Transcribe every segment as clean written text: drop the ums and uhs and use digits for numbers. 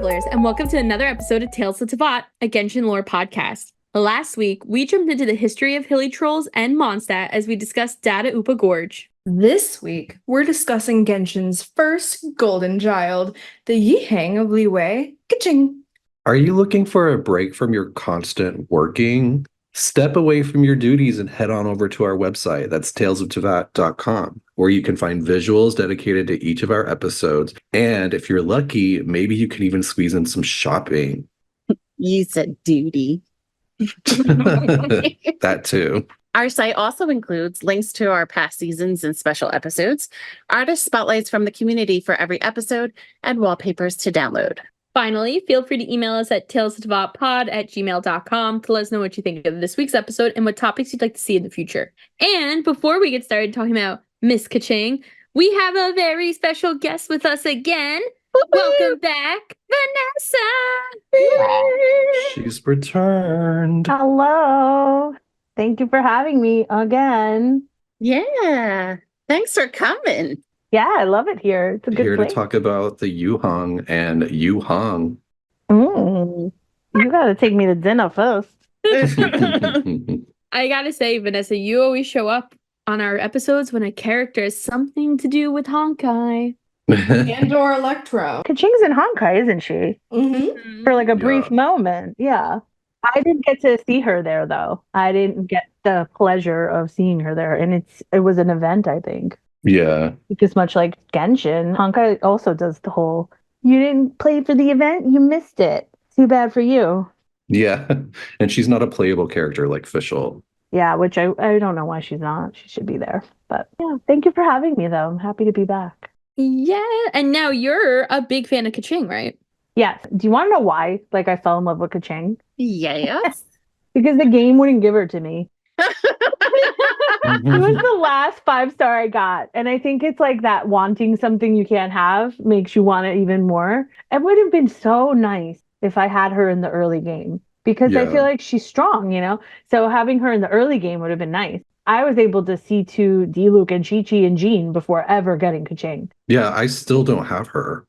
travelers, and welcome to another episode of Tales of Teyvat, a Genshin Lore Podcast. Last week, we jumped into the history of hilly trolls and Mondstadt as we discussed Data Upa Gorge. This week, we're discussing Genshin's first golden child, the Yuheng of Liyue, Keqing. Are you looking for a break from your constant working? Step away from your duties and head on over to our website. That's talesofteyvat.com, where you can find visuals dedicated to each of our episodes. And if you're lucky, maybe you can even squeeze in some shopping. You said duty. That too. Our site also includes links to our past seasons and special episodes, artist spotlights from the community for every episode, and wallpapers to download. Finally, feel free to email us at talesofteyvatpod@gmail.com to let us know what you think of this week's episode and what topics you'd like to see in the future. And before we get started talking about Miss Keqing, we have a very special guest with us again. Welcome back, Vanessa! She's returned. Hello. Thank you for having me again. Yeah. Thanks for coming. Yeah, I love it here. It's a good Here place. to talk about the Yuheng and Yuheng. You gotta take me to dinner first. I gotta say, Vanessa, you always show up on our episodes when a character has something to do with Honkai. And/or Electro. Keqing's in Honkai, isn't she? Mm-hmm. For like a brief moment. Yeah. I didn't get to see her there though. I didn't get the pleasure of seeing her there. And it was an event, I think. Yeah. Because much like Genshin, Honkai also does the whole, you didn't play for the event, you missed it. Too bad for you. Yeah. And she's not a playable character like Fischl. Yeah, which I don't know why she's not. She should be there. But yeah, thank you for having me though. I'm happy to be back. Yeah, and now you're a big fan of Keqing, right? Yes. Do you want to know why? Like I fell in love with Keqing? Yes. Because the game wouldn't give her to me. It was the last 5-star I got. And I think it's like that wanting something you can't have makes you want it even more. It would have been so nice if I had her in the early game. Because I feel like she's strong, you know? So having her in the early game would have been nice. I was able to see to Diluc and Chi-Chi and Jean before ever getting Keqing. Yeah, I still don't have her.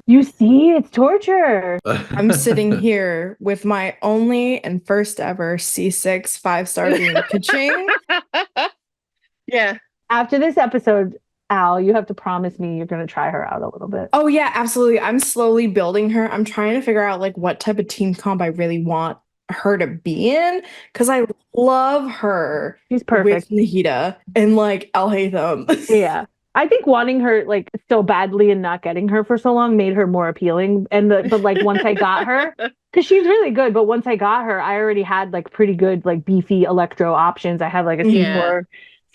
You see, it's torture. I'm sitting here with my only and first ever C6 5-star being Keqing. Yeah. After this episode, Al, you have to promise me you're going to try her out a little bit. Oh yeah, absolutely. I'm slowly building her. I'm trying to figure out like what type of team comp I really want her to be in because I love her. She's perfect. With Nahida and like El Haytham. Yeah. I think wanting her like so badly and not getting her for so long made her more appealing. But like once I got her, because she's really good, but once I got her, I already had like pretty good like beefy Electro options. I had like a C4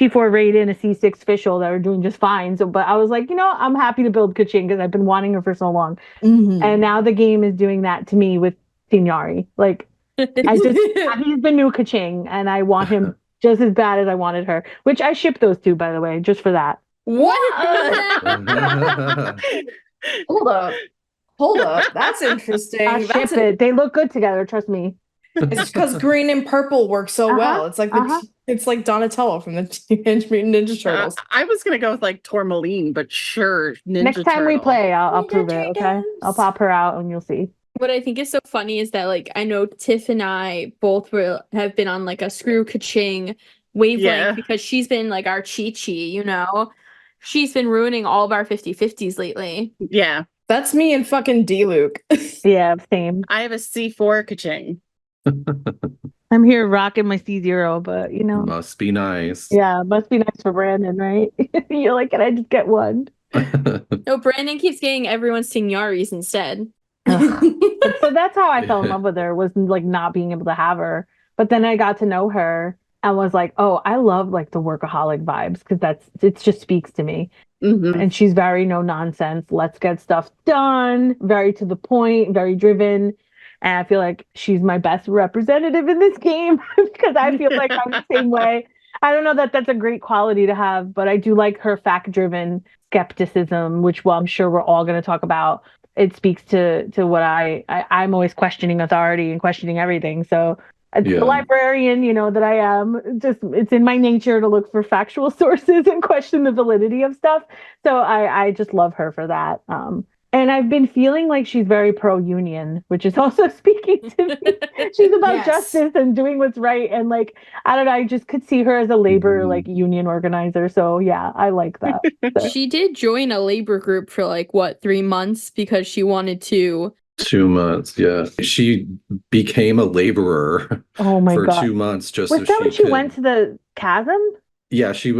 Raiden, a C6 Fischl that were doing just fine. So, but I was like, you know, I'm happy to build Keqing because I've been wanting her for so long. Mm-hmm. And now the game is doing that to me with Signori. Like, he's the new Keqing, and I want him just as bad as I wanted her. Which I ship those two, by the way, just for that. What? Hold up. That's interesting. I ship it. They look good together. Trust me. It's because green and purple work so well. It's like it's like Donatello from the Teenage Mutant Ninja Turtles. I was going to go with like Tourmaline, but sure. Next time we play, I'll prove it, okay? I'll pop her out and you'll see. What I think is so funny is that, like, I know Tiff and I both have been on, like, a screw Keqing wavelength because she's been, like, our Chi-Chi, you know? She's been ruining all of our 50-50s lately. Yeah. That's me and fucking Diluc. Yeah, same. I have a C4 Keqing. I'm here rocking my C0, but, you know. Must be nice. Yeah, must be nice for Brandon, right? You're like, can I just get one? No, Brandon keeps getting everyone's Signaris instead. So that's how I fell in love with her, was like not being able to have her. But then I got to know her and was like, oh, I love like the workaholic vibes because it just speaks to me. Mm-hmm. And she's very no nonsense. Let's get stuff done. Very to the point, very driven. And I feel like she's my best representative in this game because I feel like I'm the same way. I don't know that that's a great quality to have, but I do like her fact-driven skepticism, which, well, I'm sure we're all going to talk about. It speaks to what I'm always questioning authority and questioning everything. So the librarian, you know, that I am, it's in my nature to look for factual sources and question the validity of stuff. So I just love her for that. And I've been feeling like she's very pro-union, which is also speaking to me. She's about Yes. justice and doing what's right. And like, I don't know, I just could see her as a labor like union organizer. So yeah, I like that. So. She did join a labor group for like, what, 3 months because she wanted to. 2 months, yeah. She became a laborer Oh my for God. 2 months just Was so that when she could. went to the chasm? Yeah, she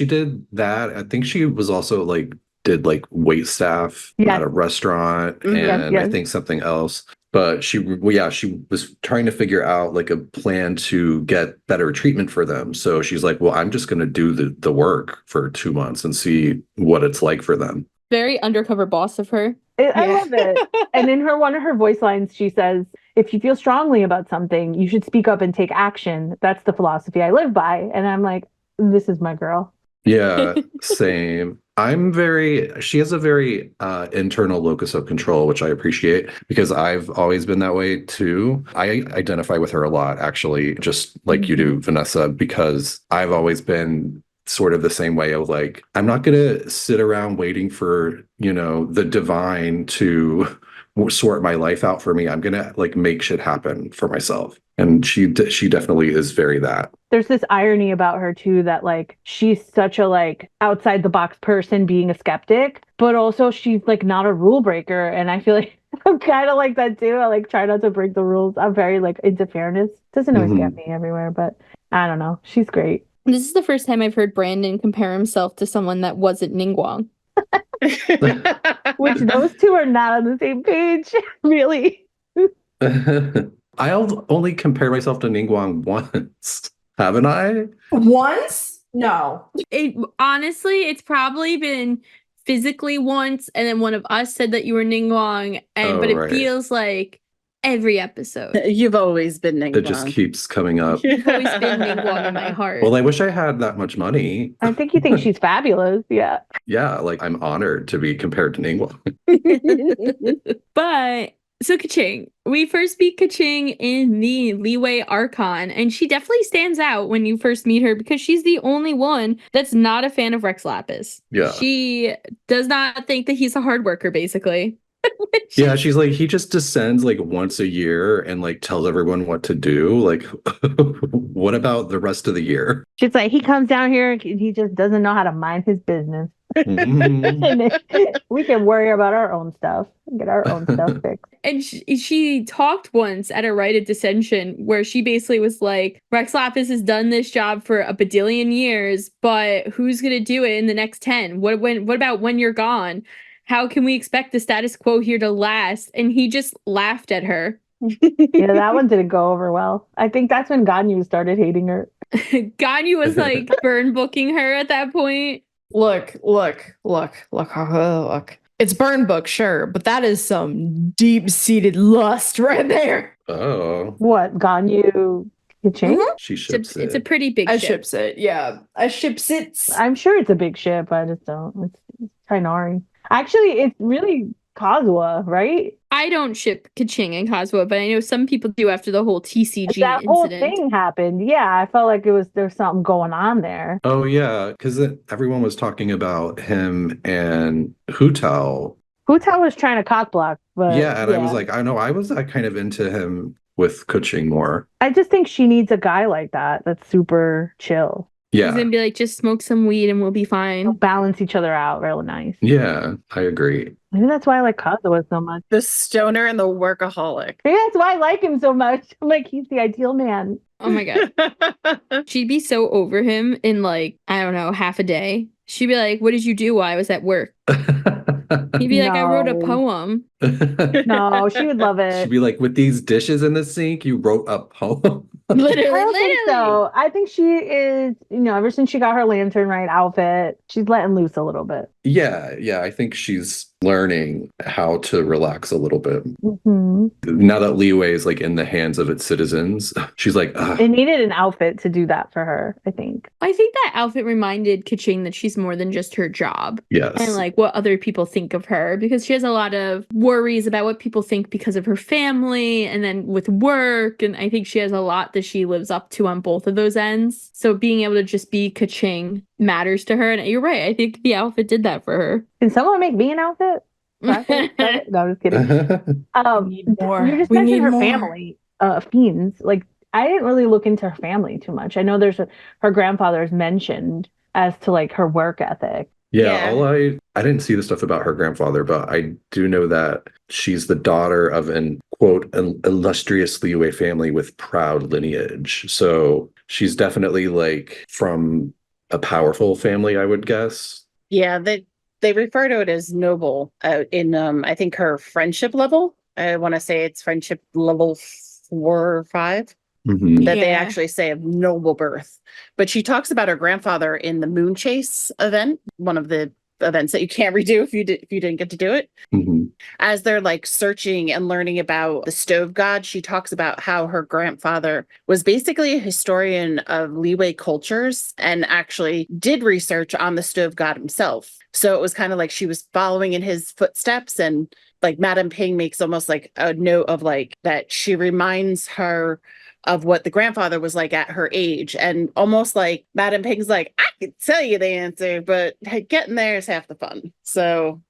did that. I think she was also like did like wait staff Yes. at a restaurant Mhm. and Yes. I think something else. But she was trying to figure out like a plan to get better treatment for them. So she's like, well, I'm just going to do the work for 2 months and see what it's like for them. Very undercover boss of her. I love it. And in one of her voice lines, she says, if you feel strongly about something, you should speak up and take action. That's the philosophy I live by. And I'm like, this is my girl. Yeah, same. She has a very internal locus of control, which I appreciate because I've always been that way too. I identify with her a lot, actually, just like you do, Vanessa, because I've always been sort of the same way of like, I'm not going to sit around waiting for, the divine to sort my life out for me. I'm going to like make shit happen for myself. And she definitely is very that. There's this irony about her too, that like she's such a like outside the box person being a skeptic, but also she's like not a rule breaker. And I feel like I'm kind of like that too. I like try not to break the rules. I'm very like into fairness. Doesn't always get me everywhere, but I don't know. She's great. This is the first time I've heard Brandon compare himself to someone that wasn't Ningguang. Which those two are not on the same page, really. I'll only compare myself to Ningguang once, haven't I? Once? No. Honestly, it's probably been physically once, and then one of us said that you were Ningguang, but it right. feels like every episode. You've always been Ningguang. It just keeps coming up. You've always been Ningguang in my heart. Well, I wish I had that much money. I think you think she's fabulous. Yeah. Yeah, like I'm honored to be compared to Ningguang. But so Keqing, we first meet Keqing in the Liyue Archon, and she definitely stands out when you first meet her because she's the only one that's not a fan of Rex Lapis. Yeah. She does not think that he's a hard worker, basically. Yeah, she's like, he just descends like once a year and like tells everyone what to do. Like, what about the rest of the year? She's like, he comes down here and he just doesn't know how to mind his business. And we can worry about our own stuff, get our own stuff fixed. And she talked once at a Rite of Dissension where she basically was like, Rex Lapis has done this job for a badillion years, but who's going to do it in the next 10? What about when you're gone? How can we expect the status quo here to last? And he just laughed at her. Yeah, that one didn't go over well. I think that's when Ganyu started hating her. Ganyu was like burn booking her at that point. Look. It's burn book, sure, but that is some deep-seated lust right there. Oh, What, Ganyu Keqing? she ships It's it. a pretty big I ship. ships it, yeah. I ships it. I'm sure it's a big ship. I just don't. It's Kainari. Actually, it's really Kazuha, right? I don't ship Keqing and Kazuha, but I know some people do after the whole TCG That incident. whole thing happened. Yeah, I felt like there's something going on there. Oh, yeah, because everyone was talking about him and Hutao. Hutao was trying to cockblock, but Yeah, and I was like, I know, I was kind of into him with Keqing more. I just think she needs a guy like that that's super chill. He's Yeah, gonna be like, just smoke some weed and we'll be They'll fine. balance each other out real nice. yeah, I agree. Maybe that's why I like Kazuha so much. The stoner and the workaholic. Maybe that's why I like him so much. I'm like, he's the ideal man. Oh my god. She'd be so over him in like, I don't know, half a day. She'd be like, what did you do while I was at work? He'd be like, I wrote a No. poem. No, she would love She'd it. be like, with these dishes in the sink, you wrote a poem. Literally, I don't think so. I think she is, ever since she got her lantern right outfit, she's letting loose a little bit. Yeah, I think she's learning how to relax a little bit. Mhm. Now that Liyue is like in the hands of its citizens, she's like, ugh. It needed an outfit to do that for her, I think. I think that outfit reminded Keqing that she's more than just her job. Yes. And like what other people think of her, because she has a lot of worries about what people think because of her family and then with work. And I think she has a lot that she lives up to on both of those ends. So being able to just be Keqing matters to her. And you're right. I think the outfit did that for her. Can someone make me an outfit? Classic. No, I'm just kidding. need more. You just We mentioned need her more. family, fiends. Like, I didn't really look into her family too much. I know her grandfather is mentioned as to like her work ethic. Yeah, Yeah. I didn't see the stuff about her grandfather, but I do know that she's the daughter of an quote an illustrious Liyue family with proud lineage. So she's definitely like from a powerful family, I would guess. Yeah, they refer to it as noble in I think her friendship level. I want to say it's friendship level 4 or 5 Mhm. that they Yeah. actually say of noble birth. But she talks about her grandfather in the Moon Chase event, one of the events that you can't redo if you didn't get to do it. Mhm. As they're like searching and learning about the stove god, she talks about how her grandfather was basically a historian of Liyue cultures and actually did research on the stove god himself. So it was kind of like she was following in his footsteps, and like Madame Ping makes almost like a note of like that she reminds her of what the grandfather was like at her age. And almost like Madame Ping's like, I could tell you the answer, but hey, getting there is half the fun. So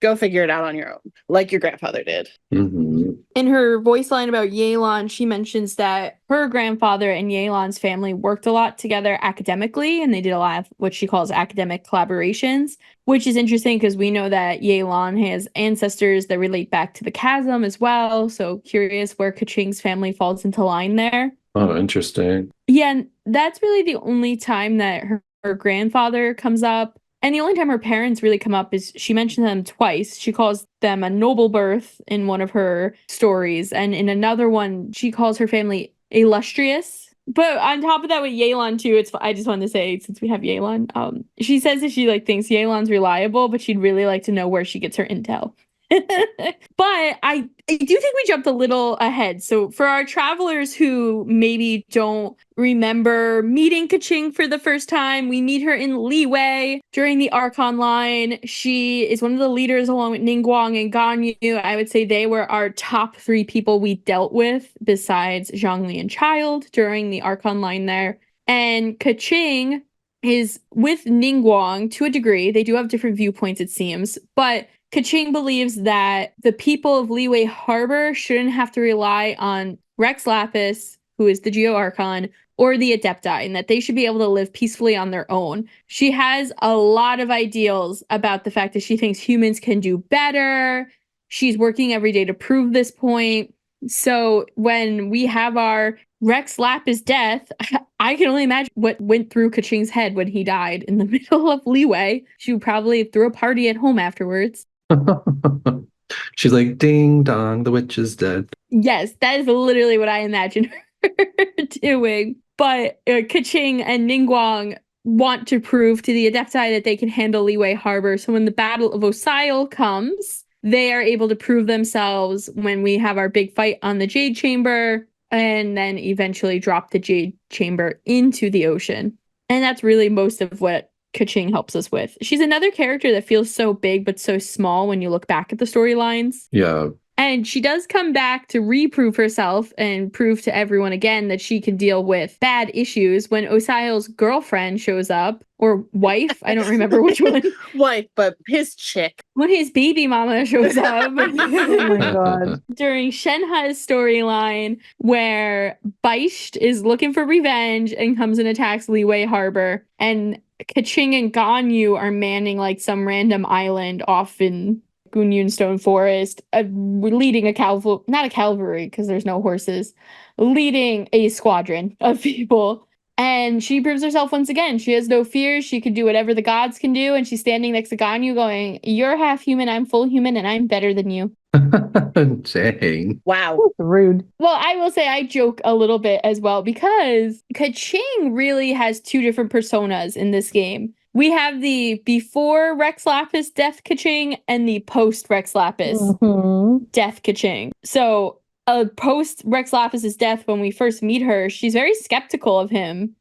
go figure it out on your own, like your grandfather did. Mhm. In her voice line about Yelan, she mentions that her grandfather and Yelan's family worked a lot together academically, and they did a lot of what she calls academic collaborations, which is interesting because we know that Yelan has ancestors that relate back to the chasm as well. So curious where Keqing's family falls into line there. Oh, interesting. Yeah, and that's really the only time that her grandfather comes up. And the only time her parents really come up is she mentions them twice. She calls them a noble birth in one of her stories. And in another one, she calls her family illustrious. But on top of that with Yelan too, I just wanted to say, since we have Yelan, she says that she like thinks Yelan's reliable, but she'd really like to know where she gets her intel. But I do think we jumped a little ahead. So for our travelers who maybe don't remember meeting Keqing for the first time, we meet her in Liyue during the Archon line. She is one of the leaders along with Ningguang and Ganyu. I would say they were our top 3 people we dealt with besides Zhongli and Child during the Archon line there. And Keqing is with Ningguang to a degree. They do have different viewpoints, it seems, but Keqing believes that the people of Liyue Harbor shouldn't have to rely on Rex Lapis, who is the Geo Archon, or the Adepti, and that they should be able to live peacefully on their own. She has a lot of ideals about the fact that she thinks humans can do better. She's working every day to prove this point. So when we have our Rex Lapis death, I can only imagine what went through Keqing's head when he died in the middle of Liyue. She probably threw a party at home afterwards. She's like, ding dong, the witch is dead. Yes, that is literally what I imagine her doing. But Keqing and Ningguang want to prove to the Adepti that they can handle Liyue Harbor. So when the Battle of Osile comes, they are able to prove themselves when we have our big fight on the Jade Chamber, and then eventually drop the Jade Chamber into the ocean. And that's really most of what Keqing helps us with. She's another character that feels so big but so small when you look back at the storylines. Yeah. And she does come back to reprove herself and prove to everyone again that she can deal with bad issues when Osile's girlfriend shows up, or wife, I don't remember which one. Wife, but his chick. When his baby mama shows up. Oh my god. During Shenhe's storyline, where Beisht is looking for revenge and comes and attacks Liyue Harbor, and Keqing and Ganyu are manning like some random island off in Gunyunstone Forest, leading not a cavalry because there's no horses, leading a squadron of people. And she proves herself once again. She has no fears. She can do whatever the gods can do. And she's standing next to Ganyu going, you're half human, I'm full human, and I'm better than you. Dang. Wow. That's rude. Well, I will say I joke a little bit as well because Keqing really has 2 different personas in this game. We have the before Rex Lapis death Keqing and the post Rex Lapis death Keqing. So post Rex Lapis's death, when we first meet her, she's very skeptical of him.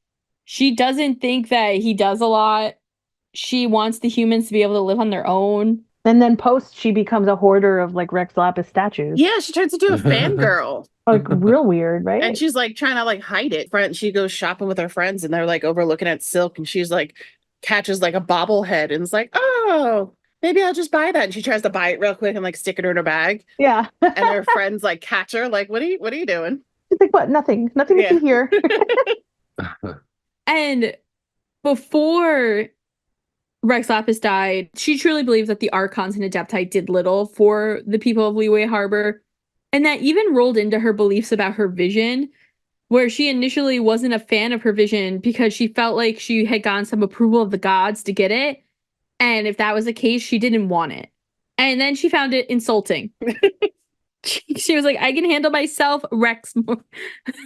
She doesn't think that he does a lot. She wants the humans to be able to live on their own. And then post, she becomes a hoarder of like Rex Lapis statues. Yeah, she turns into a fangirl. Like real weird, right? And she's like trying to like hide it. She goes shopping with her friends and they're like overlooking at Silk, and she's like catches like a bobblehead and is like, oh, maybe I'll just buy that. And she tries to buy it real quick and like stick it in her bag. Yeah. And her friends like catch her, like, what are you doing? She's like, what? Nothing to see here. And before Rex Lapis died, she truly believes that the Archons and Adepti did little for the people of Liyue Harbor. And that even rolled into her beliefs about her vision, where she initially wasn't a fan of her vision because she felt like she had gotten some approval of the gods to get it. And if that was the case, she didn't want it. And then she found it insulting. She was like, I can handle myself, Rex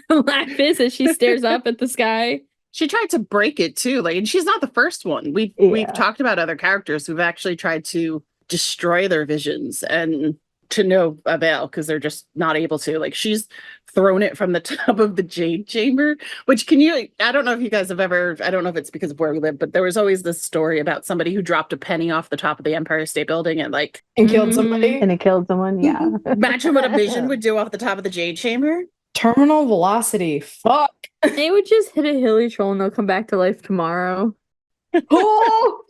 Lapis, as she stares up at the sky. She tried to break it too. Like, and she's not the first one. We've talked about other characters who've actually tried to destroy their visions, and to no avail because they're just not able to. Like, she's thrown it from the top of the Jade Chamber, which I don't know if you guys have ever, I don't know if it's because of where we live, but there was always this story about somebody who dropped a penny off the top of the Empire State Building and killed somebody. And it killed someone. Yeah. Imagine what a vision would do off the top of the Jade Chamber. Terminal velocity. Fuck. They would just hit a hilly troll and they'll come back to life tomorrow. Oh,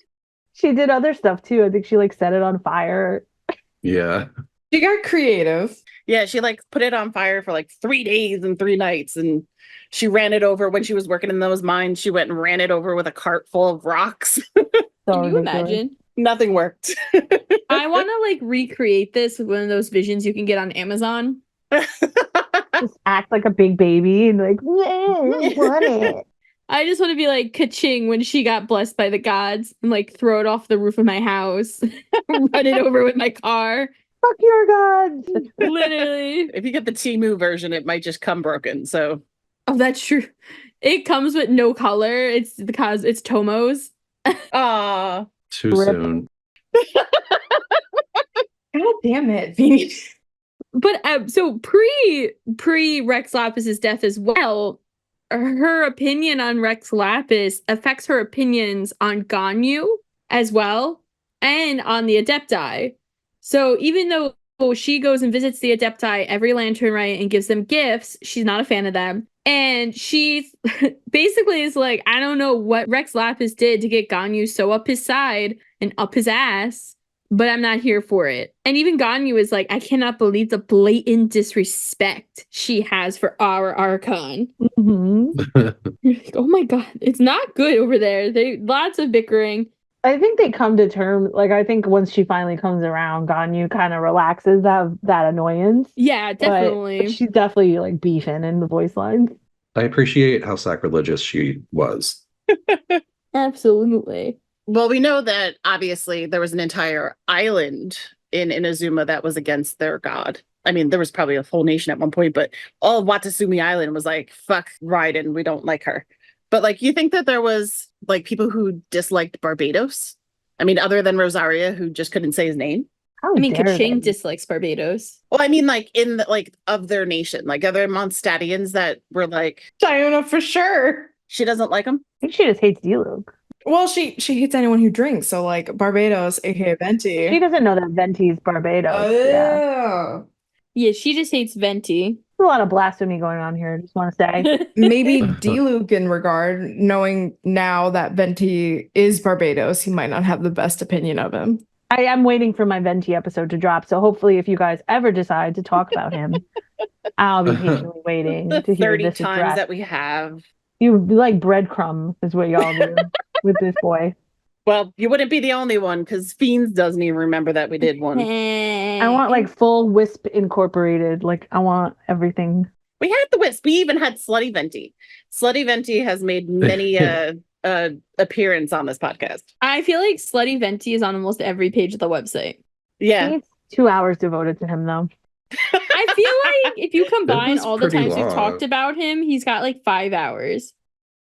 She did other stuff too. I think she set it on fire. Yeah. she got creative. Yeah, she put it on fire for 3 days and 3 nights, and she ran it over when she was working in those mines. She went and ran it over with a cart full of rocks. So Can you ridiculous. imagine? Nothing worked. I want to recreate this with one of those visions you can get on Amazon. Just act like a big baby and I want it. I just want to be like Keqing when she got blessed by the gods and throw it off the roof of my house, run it over with my car. Fuck your gods. Literally. If you get the Temu version, it might just come broken. So, Oh, that's true. It comes with no color. It's because it's Tomo's. ah, Too Rip. soon. God damn it, Vinny. But so pre Rex Lapis's death as well, her opinion on Rex Lapis affects her opinions on Ganyu as well, and on the Adepti. So even though she goes and visits the Adepti every Lantern Rite and gives them gifts, she's not a fan of them. And she basically is like, I don't know what Rex Lapis did to get Ganyu so up his side and up his ass, but I'm not here for it. And even Ganyu is like, I cannot believe the blatant disrespect she has for our Archon. You're like, oh my god, it's not good over there. Lots of bickering. I think they come to terms. I think once she finally comes around, Ganyu kind of relaxes that annoyance. Yeah, definitely. But she's definitely beefing in the voice lines. I appreciate how sacrilegious she was. Absolutely. well, we know that obviously there was an entire island in Inazuma that was against their god. I mean, there was probably a whole nation at one point, but all of Watasumi Island was like, fuck Raiden, we don't like her. But you think that there was people who disliked Barbados? I mean, other than Rosaria, who just couldn't say his name? How I mean, dare Keqing they? dislikes Barbados. Well, I mean, in the, of their nation, other Mondstadians that were Diona for sure. she doesn't like them. I think she just hates Diluc. Well, she hates anyone who drinks. So Barbados, aka Venti. She doesn't know that Venti's Barbados. Yeah. Oh. Yeah, she just hates Venti. There's a lot of blasphemy going on here, I just want to say. Maybe Diluc in regard, knowing now that Venti is Barbados, he might not have the best opinion of him. I am waiting for my Venti episode to drop, so hopefully if you guys ever decide to talk about him, I'll be patiently waiting The to hear 30 this times address. that we have. You like breadcrumb is what y'all do with this boy. Well, you wouldn't be the only one because Fiends doesn't even remember that we did one. I want full Wisp incorporated. I want everything. We had the Wisp. We even had Slutty Venti. Slutty Venti has made many appearance on this podcast. I feel like Slutty Venti is on almost every page of the website. Yeah. It's 2 hours devoted to him though. I feel like if you combine was all the pretty times we've long. talked about him, he's got 5 hours.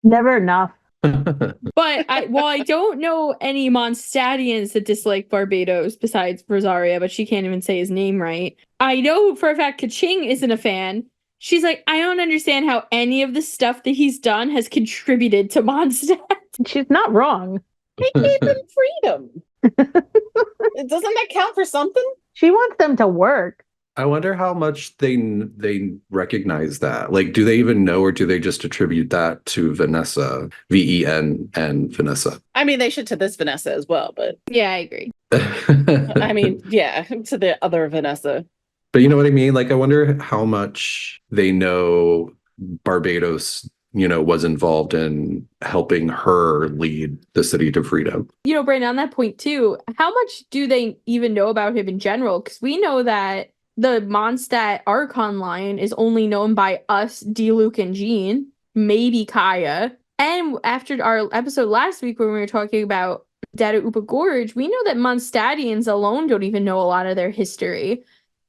Never enough. But I don't know any Mondstadians that dislike Barbados besides Rosaria, but she can't even say his name right. I know for a fact Keqing isn't a fan. She's like, I don't understand how any of the stuff that he's done has contributed to Mondstadt. She's not wrong. They gave them freedom. Doesn't that count for something? She wants them to work. I wonder how much they recognize that. Like, do they even know, or do they just attribute that to Vanessa, VEN, and Vanessa? I mean, they should to this Vanessa as well, but Yeah, I agree. I mean, yeah, to the other Vanessa. But you know what I mean? Like, I wonder how much they know Barbados, was involved in helping her lead the city to freedom. Brandon, on that point too, how much do they even know about him in general? Because we know that the Mondstadt Archon line is only known by us, D-Luke, and Jean, maybe Kaya. And after our episode last week when we were talking about Dead at Upa Gorge, we know that Mondstadtians alone don't even know a lot of their history.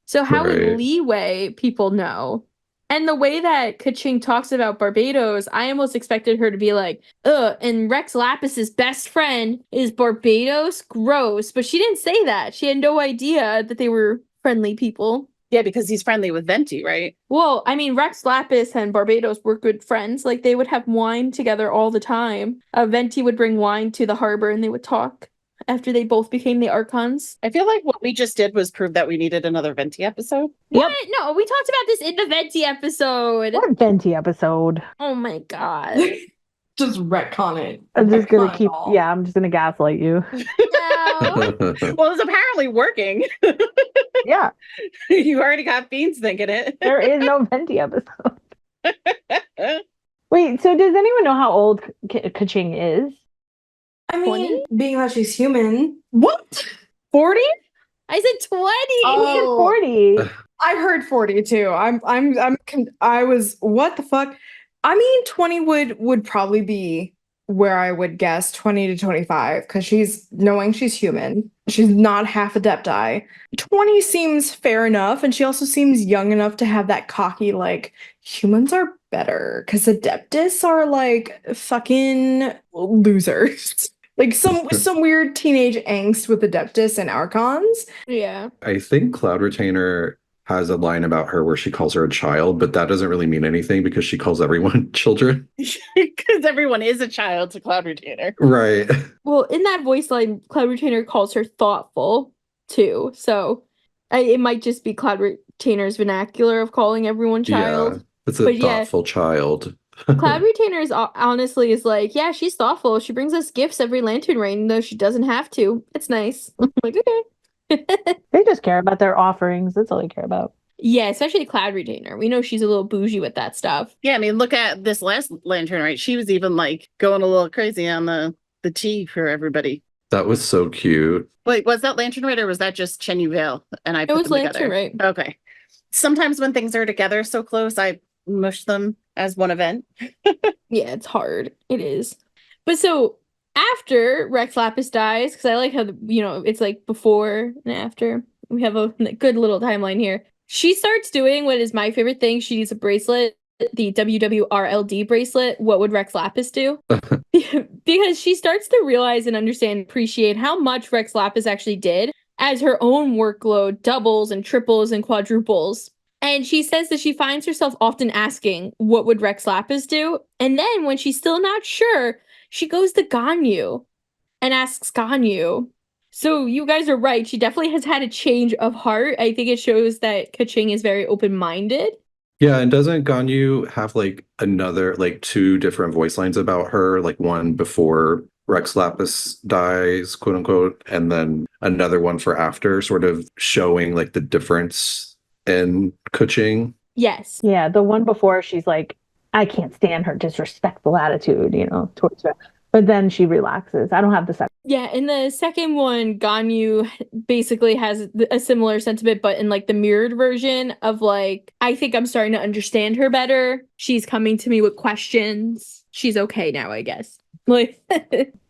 So how would Right. Liyue people know? And the way that Keqing talks about Barbados, I almost expected her to be like, and Rex Lapis's best friend is Barbados? Gross. But she didn't say that. She had no idea that they were friendly people. Yeah, because he's friendly with Venti, right? Well, I mean, Rex Lapis and Barbados were good friends. Like, they would have wine together all the time. Venti would bring wine to the harbor and they would talk after they both became the Archons. I feel like what we just did was prove that we needed another Venti episode. What? No, we talked about this in the Venti episode. What Venti episode? Oh my god. Just retcon it. I'm just gonna Retcon it keep. all. Yeah, I'm just gonna gaslight you. No. Well, it's apparently working. Yeah, You already got Fiends thinking it. there is no Venti episode. Wait, so does anyone know how old Keqing is? I mean, 20? being that she's human. What? 40? I said 20. Oh. 40. I heard 40 too. I was, what the fuck? I mean, 20 would probably be where I would guess 20 to 25 because she's human. She's not half Adepti. 20 seems fair enough, and she also seems young enough to have that cocky, like, humans are better because Adeptus are like fucking losers. Like some weird teenage angst with Adeptus and Archons. Yeah. I think Cloud Retainer has a line about her where she calls her a child, but that doesn't really mean anything because she calls everyone children. Because everyone is a child to Cloud Retainer. Right. Well, in that voice line, Cloud Retainer calls her thoughtful too. So it might just be Cloud Retainer's vernacular of calling everyone child. Yeah. It's a But yeah. thoughtful child. Cloud Retainer is honestly is like, yeah, she's thoughtful. She brings us gifts every Lantern Rain, though she doesn't have to. It's nice. I'm like, okay. They just care about their offerings. That's all they care about. Yeah, especially Cloud Retainer. We know she's a little bougie with that stuff. Yeah, I mean, look at this last Lantern, right? She was even like going a little crazy on the tea for everybody. That was so cute. Wait, was that Lantern Right or was that just Chen Yu Vale? And I It put was them Lantern together. Right. Okay. Sometimes when things are together so close, I mush them as one event. Yeah, it's hard. It is. But so after Rex Lapis dies, because I like how, it's like before and after. We have a good little timeline here. She starts doing what is my favorite thing. She needs a bracelet, the WWRLD bracelet. What would Rex Lapis do? Because she starts to realize and understand, appreciate how much Rex Lapis actually did as her own workload doubles and triples and quadruples. And she says that she finds herself often asking, what would Rex Lapis do? And then when she's still not sure, she goes to Ganyu and asks Ganyu. So you guys are right. She definitely has had a change of heart. I think it shows that Keqing is very open-minded. Yeah, and doesn't Ganyu have like another, like two different voice lines about her? Like one before Rex Lapis dies, quote unquote, and then another one for after, sort of showing like the difference in Keqing. Yes. Yeah, the one before she's like, I can't stand her disrespectful attitude, towards her. But then she relaxes. I don't have the second. Yeah, in the second one, Ganyu basically has a similar sentiment, but in like the mirrored version of like, I think I'm starting to understand her better. She's coming to me with questions. She's okay now, I guess. Like,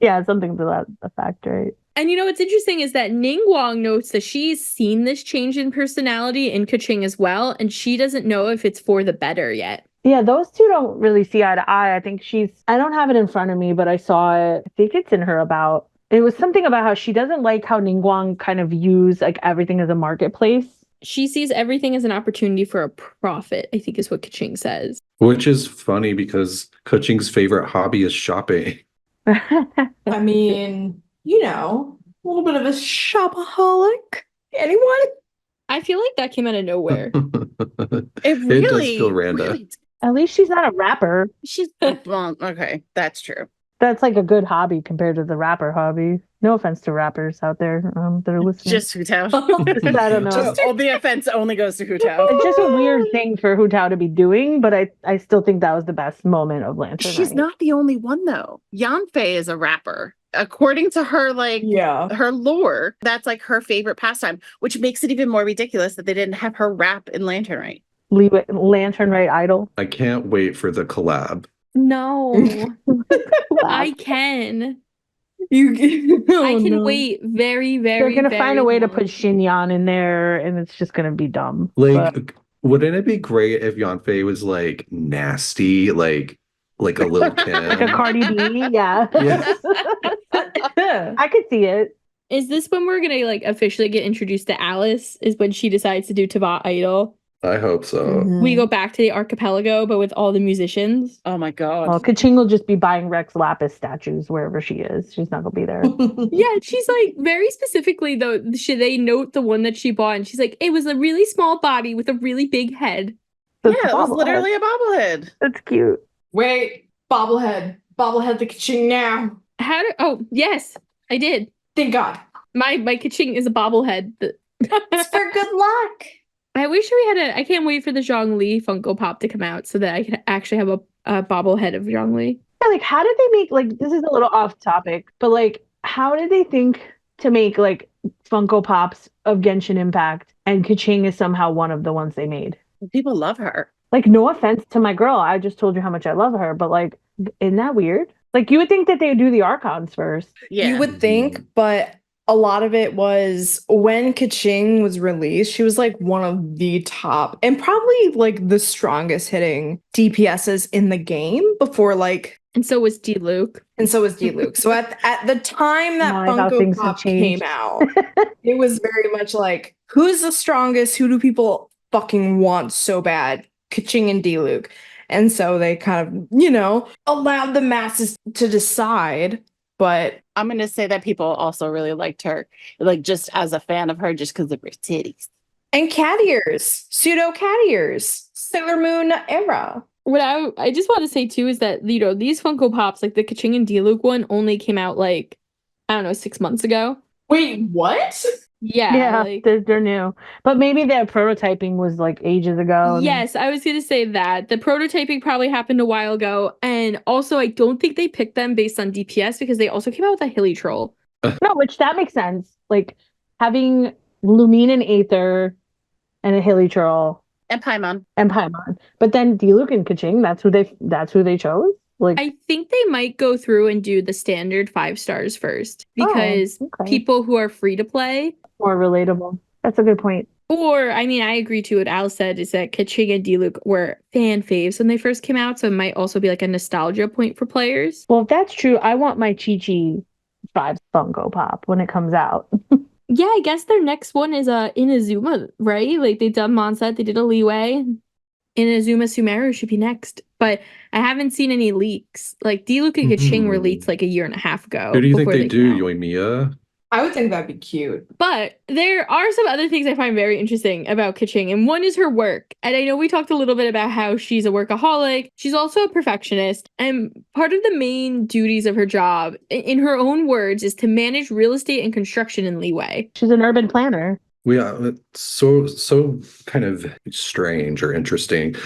Yeah, something to that effect, right? and what's interesting is that Ningguang notes that she's seen this change in personality in Keqing as well, and she doesn't know if it's for the better yet. Yeah, those two don't really see eye to eye. I think I don't have it in front of me, but I saw it. I think it's in her about, it was something about how she doesn't like how Ningguang kind of views like everything as a marketplace. She sees everything as an opportunity for a profit, I think is what Keqing says. Which is funny because Keqing's favorite hobby is shopping. I mean, a little bit of a shopaholic. Anyone? I feel like that came out of nowhere. It does feel random. At least she's not a rapper. She's well, okay, that's true. That's like a good hobby compared to the rapper hobby. No offense to rappers out there that are listening. Just Hu Tao. I don't know. Just all the offense only goes to Hu Tao. It's just a weird thing for Hu Tao to be doing, but I still think that was the best moment of Lantern She's Night. not the only one though. Yanfei is a rapper. According to her, her lore, that's like her favorite pastime, which makes it even more ridiculous that they didn't have her rap in Lantern Night. Lantern Night Idol. I can't wait for the collab. No. I can. I I can wait very, very, They're gonna find a way to put long. Shinyan in there, and it's just gonna be dumb. Like, But wouldn't it be great if Yanfei was like nasty, like a little Kim? like a Cardi B, yeah. Yeah. I could see it. Is this when we're gonna like officially get introduced to Alice? Is when she decides to do Teyvat Idol? I hope so. Mm-hmm. We go back to the archipelago, but with all the musicians. Oh my god. Well, Keqing will just be buying Rex Lapis statues wherever she is. She's not gonna be there. Yeah, she's like very specifically though. They note the one that she bought, and she's like, it was a really small body with a really big head. That's Yeah, it was bobblehead. literally a bobblehead. That's cute. Wait, bobblehead the Keqing now. Oh yes, I did. Thank God. My Keqing is a bobblehead. It's for good luck. I wish we had I can't wait for the Zhongli Funko Pop to come out so that I could actually have a bobblehead of Zhongli. Yeah, like how did they make like this is a little off topic, but like how did they think to make like Funko Pops of Genshin Impact and Keqing is somehow one of the ones they made? People love her. Like no offense to my girl, I just told you how much I love her, but like isn't that weird? Like you would think that they would do the Archons first. Yeah. You would think, but a lot of it was when Keqing was released, she was like one of the top and probably like the strongest hitting DPSs in the game before like. And so was D-Luke. And so was D-Luke. So at the time that My God, Funko things have Pop came changed. out, it was very much like, who's the strongest? Who do people fucking want so bad? Keqing and D-Luke. And so they kind of, allowed the masses to decide. But I'm gonna say that people also really liked her, like just as a fan of her, just because of her titties. and cat ears, pseudo cat ears, Sailor Moon era. What I just want to say too is that these Funko Pops, like the Keqing and D-Luke one, only came out like I don't know 6 months ago. Wait, what? Yeah, like, they're new, but maybe their prototyping was like ages ago. and- yes, I was gonna say that the prototyping probably happened a while ago, and also I don't think they picked them based on DPS because they also came out with a Hilly Troll. No, which that makes sense. Like having Lumine and Aether and a Hilly Troll And Paimon. and Paimon, but then Diluc and Keqing, that's who they chose. Like I think they might go through and do the standard 5 stars first because okay. people who are free to play, more relatable. That's a good point. or I mean, I agree to what Al said is that Keqing and D-Luc were fan faves when they first came out, so it might also be like a nostalgia point for players. Well, if that's true, I want my Chi-Chi 5 Funko Pop when it comes out. Yeah, I guess their next one is Inazuma, right? Like they done Monset, they did a Liyue. Inazuma Sumeru should be next. But I haven't seen any leaks. Like Diluc and Keqing were leaked like a year and a half ago. Who do you think before they do, came out. Yoimiya? I would think that'd be cute. But there are some other things I find very interesting about Keqing, and one is her work. And I know we talked a little bit about how she's a workaholic. She's also a perfectionist, and part of the main duties of her job, in her own words, is to manage real estate and construction in Liyue. She's an urban planner. Yeah, it's so kind of strange or interesting.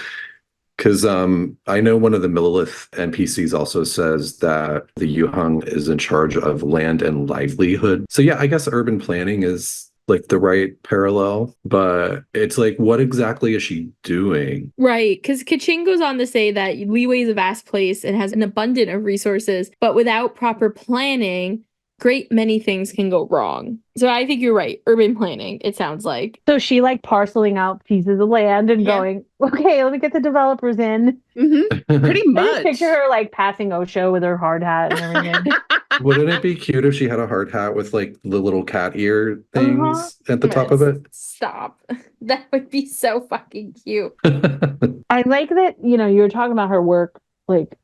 Because I know one of the Millilith NPCs also says that the Yuheng is in charge of land and livelihood. So yeah, I guess urban planning is like the right parallel, but it's like, what exactly is she doing? Right, because Keqing goes on to say that Liyue is a vast place and has an abundance of resources, but without proper planning, great many things can go wrong. So I think you're right. Urban planning, it sounds like. So she like parceling out pieces of land and Yeah. going, okay, let me get the developers in. Mm-hmm. Pretty I much. just picture her like passing OSHA with her hard hat and everything. Wouldn't it be cute if she had a hard hat with like the little cat ear things at the top of it? Stop. That would be so fucking cute. I like that, you were talking about her work, like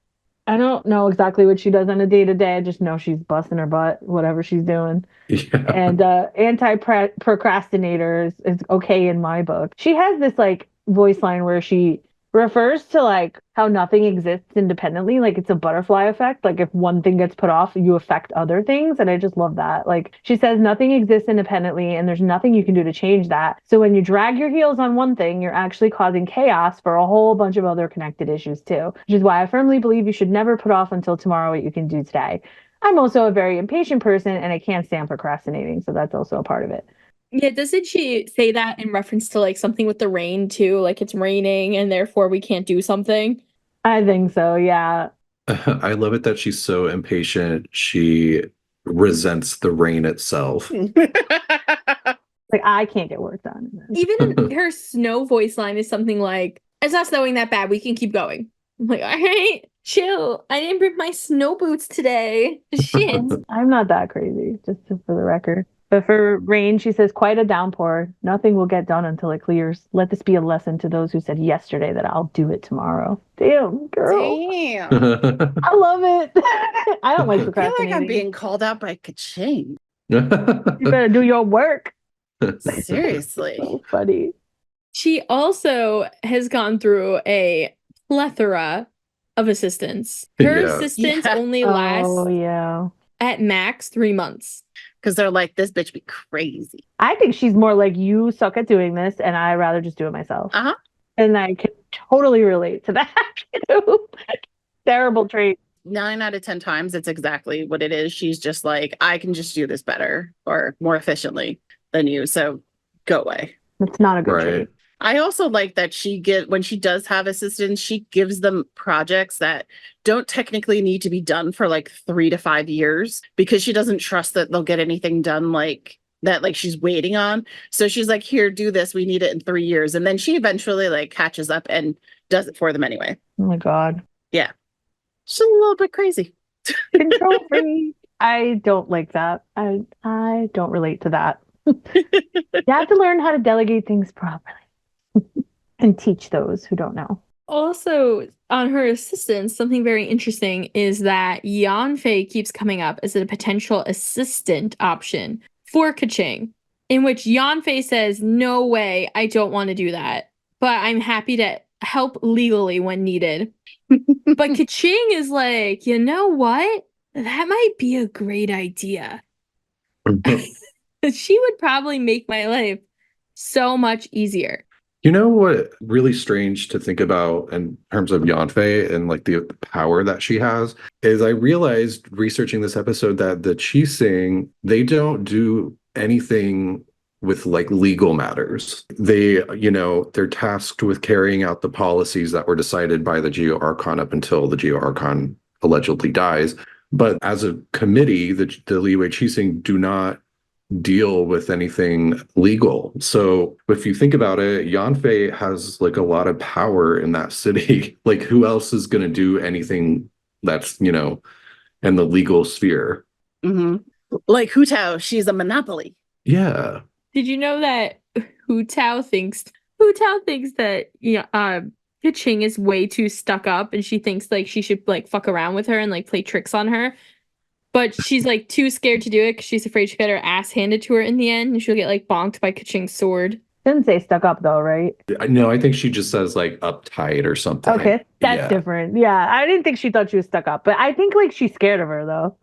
I don't know exactly what she does on a day-to-day. I just know she's busting her butt, whatever she's doing. Yeah. And anti-procrastinator is okay in my book. She has this like voice line where she refers to like how nothing exists independently, like it's a butterfly effect. Like if one thing gets put off, you affect other things. And I just love that. Like she says nothing exists independently and there's nothing you can do to change that. So when you drag your heels on one thing, you're actually causing chaos for a whole bunch of other connected issues too, which is why I firmly believe you should never put off until tomorrow what you can do today. I'm also a very impatient person and I can't stand procrastinating, so that's also a part of it. Yeah, doesn't she say that in reference to like something with the rain too? Like it's raining and therefore we can't do something? I think so, yeah. I love it that she's so impatient. She resents the rain itself. Like I can't get work done. Even her snow voice line is something like, it's not snowing that bad. We can keep going. I'm like, all right, chill. I didn't bring my snow boots today. Shit. I'm not that crazy, just for the record. But for rain, she says, quite a downpour. Nothing will get done until it clears. Let this be a lesson to those who said yesterday that I'll do it tomorrow. Damn, girl. Damn. I love it. I don't like I feel procrastinating. like I'm being called out by Keqing. You better do your work. Seriously. So funny. She also has gone through a plethora of assistants. Her Yeah. assistants Yeah. only last Oh, yeah. at max 3 months. Because they're like, this bitch be crazy. I think she's more like, you suck at doing this, and I'd rather just do it myself. Uh-huh. And I can totally relate to that. Terrible trait. 9 out of 10 times, it's exactly what it is. She's just like, I can just do this better or more efficiently than you. So go away. That's not a good Right. trait. I also like that when she does have assistants, she gives them projects that don't technically need to be done for like 3 to 5 years because she doesn't trust that they'll get anything done like that, like she's waiting on. So she's like, here, do this. We need it in 3 years. And then she eventually like catches up and does it for them anyway. Oh my God. She's a little bit crazy. Control freak. I don't like that. I don't relate to that. You have to learn how to delegate things properly and teach those who don't know. Also, on her assistants, something very interesting is that Yanfei keeps coming up as a potential assistant option for Keqing, in which Yanfei says, no way, I don't want to do that, but I'm happy to help legally when needed. But Keqing is like, you know what? That might be a great idea. She would probably make my life so much easier. You know what really strange to think about in terms of Yanfei and like the power that she has is I realized researching this episode that the Keqing, they don't do anything with like legal matters. They, they're tasked with carrying out the policies that were decided by the Liyue Archon up until the Liyue Archon allegedly dies. But as a committee, the Liyue Keqing do not deal with anything legal. So if you think about it, Yanfei has like a lot of power in that city. Like who else is going to do anything that's, in the legal sphere? Mm-hmm. Like Hu Tao, she's a monopoly. Yeah. Did you know that Hu Tao thinks that Keqing is way too stuck up and she thinks like she should like fuck around with her and like play tricks on her? But she's like too scared to do it because she's afraid she'll get her ass handed to her in the end and she'll get like bonked by Keqing's sword. Didn't say stuck up though, right? No, I think she just says like uptight or something. Okay, that's Yeah. different. Yeah, I didn't think she thought she was stuck up, but I think like she's scared of her though,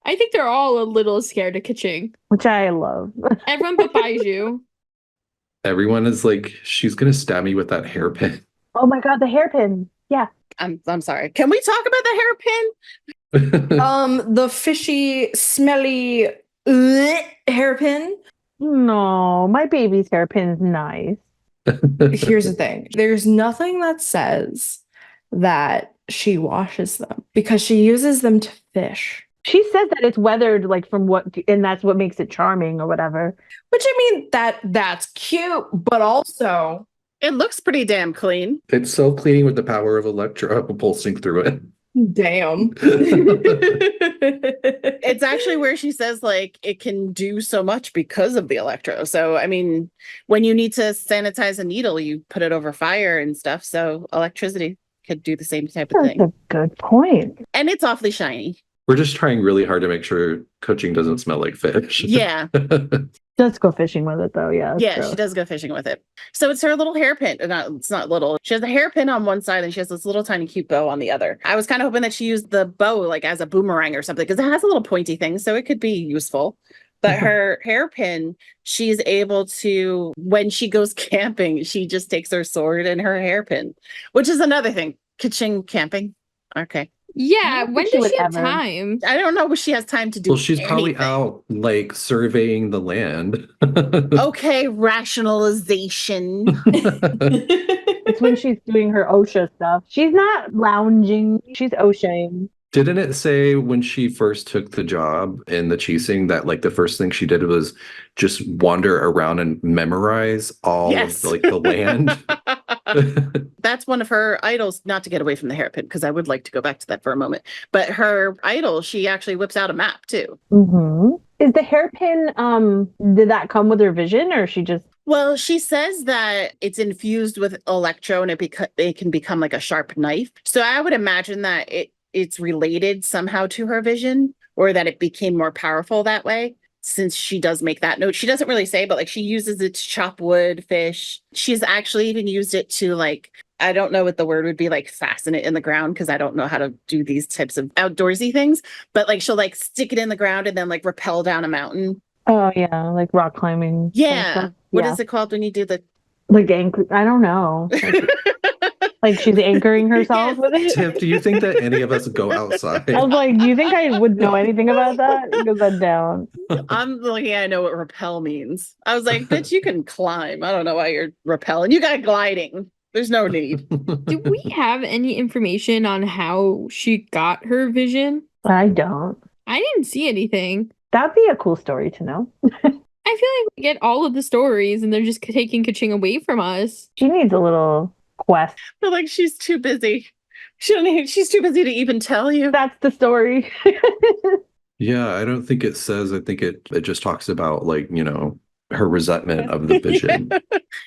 I think they're all a little scared of Keqing. which I love. Everyone but Baiju. Everyone is like, she's going to stab me with that hairpin. Oh my God, the hairpin. Yeah. I'm sorry. Can we talk about the hairpin? The fishy, smelly hairpin. No, my baby's hairpin is nice. Here's the thing. There's nothing that says that she washes them because she uses them to fish. She says that it's weathered like from what, and that's what makes it charming or whatever. Which I mean, that's cute, but also It looks pretty damn clean. It's self-cleaning with the power of Electra pulsing through it. damn. It's actually where she says like it can do so much because of the electro. So I mean, when you need to sanitize a needle, you put it over fire and stuff. So electricity. could do the same type of That's thing. a good point. And it's awfully shiny. We're just trying really hard to make sure Keqing doesn't smell like fish. Yeah. Just go fishing with it though. Yeah. Yeah, gross. she does go fishing with it. So it's her little hairpin. It's not little. She has a hairpin on one side and she has this little tiny cute bow on the other. I was kind of hoping that she used the bow like as a boomerang or something because it has a little pointy thing, so it could be useful. But her hairpin, she's able to, when she goes camping, she just takes her sword and her hairpin, which is another thing. Keqing camping. Okay. Yeah, don't when think she does she would have ever. time? I don't know what she has time to do. Well, she's probably anything. out like surveying the land. Okay, rationalization. It's when she's doing her OSHA stuff. She's not lounging. She's OSHAing. Didn't it say when she first took the job in the Keqing that like the first thing she did was just wander around and memorize all Yes. of like the land? That's one of her idols, not to get away from the hairpin, because I would like to go back to that for a moment. But her idol, she actually whips out a map too. Mm-hmm. Is the hairpin, did that come with her vision or she just. Well, she says that it's infused with electro and it can become like a sharp knife. So I would imagine that it's related somehow to her vision, or that it became more powerful that way, since she does make that note. She doesn't really say, but like she uses it to chop wood, fish. She's actually even used it to like, I don't know what the word would be, like fasten it in the ground, because I don't know how to do these types of outdoorsy things, but like she'll like stick it in the ground and then like rappel down a mountain. Oh, yeah, like rock climbing. Yeah. What Yeah. is it called when you do the Like anchor. I don't know. Like she's anchoring herself Yes. with it. Tiff, do you think that any of us go outside? I was like, do you think I would know anything about that? Because I'm down. I'm looking, I know what rappel means. I was like, bitch, you can climb. I don't know why you're rappelling. You got gliding. There's no need. Do we have any information on how she got her vision? I don't. I didn't see anything. That'd be a cool story to know. I feel like we get all of the stories and they're just taking Keqing away from us. She needs a little quest. But like, she's too busy. She's too busy to even tell you. That's the story. Yeah, I don't think it says. I think it just talks about like, you know, her resentment of the vision.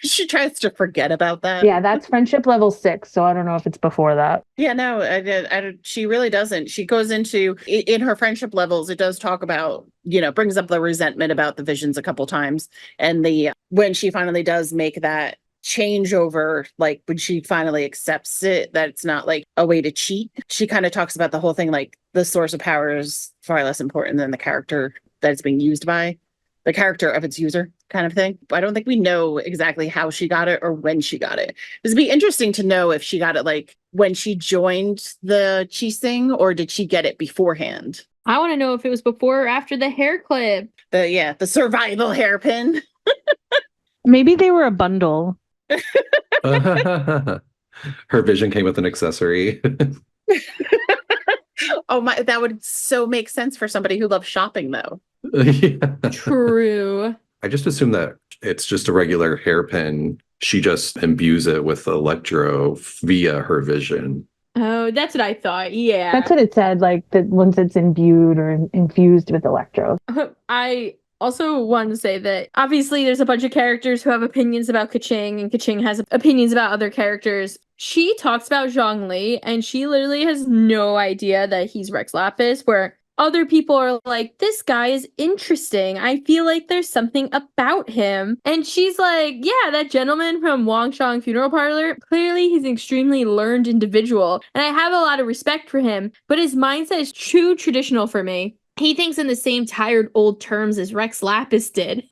She tries to forget about that. Yeah, that's friendship level 6. So I don't know if it's before that. Yeah, no, she really doesn't. She goes into, in her friendship levels, it does talk about, you know, brings up the resentment about the visions a couple times. And when she finally does make that changeover, like when she finally accepts it, that it's not like a way to cheat. She kind of talks about the whole thing, like the source of power is far less important than the character that it's being used by, the character of its user kind of thing. I don't think we know exactly how she got it or when she got it. It'd be interesting to know if she got it like when she joined the Keqing, or did she get it beforehand? I want to know if it was before or after the hair clip. The survival hairpin. Maybe they were a bundle. Her vision came with an accessory. Oh my, that would so make sense for somebody who loves shopping though. Yeah. True. I just assume that it's just a regular hairpin. She just imbues it with electro via her vision. Oh, that's what I thought. Yeah. That's what it said, like that once it's imbued or infused with electro. I also wanted to say that obviously there's a bunch of characters who have opinions about Keqing, and Keqing has opinions about other characters. She talks about Zhongli, and she literally has no idea that he's Rex Lapis, where other people are like, this guy is interesting. I feel like there's something about him. And she's like, yeah, that gentleman from Wangshang Funeral Parlor, clearly he's an extremely learned individual. And I have a lot of respect for him, but his mindset is too traditional for me. He thinks in the same tired old terms as Rex Lapis did.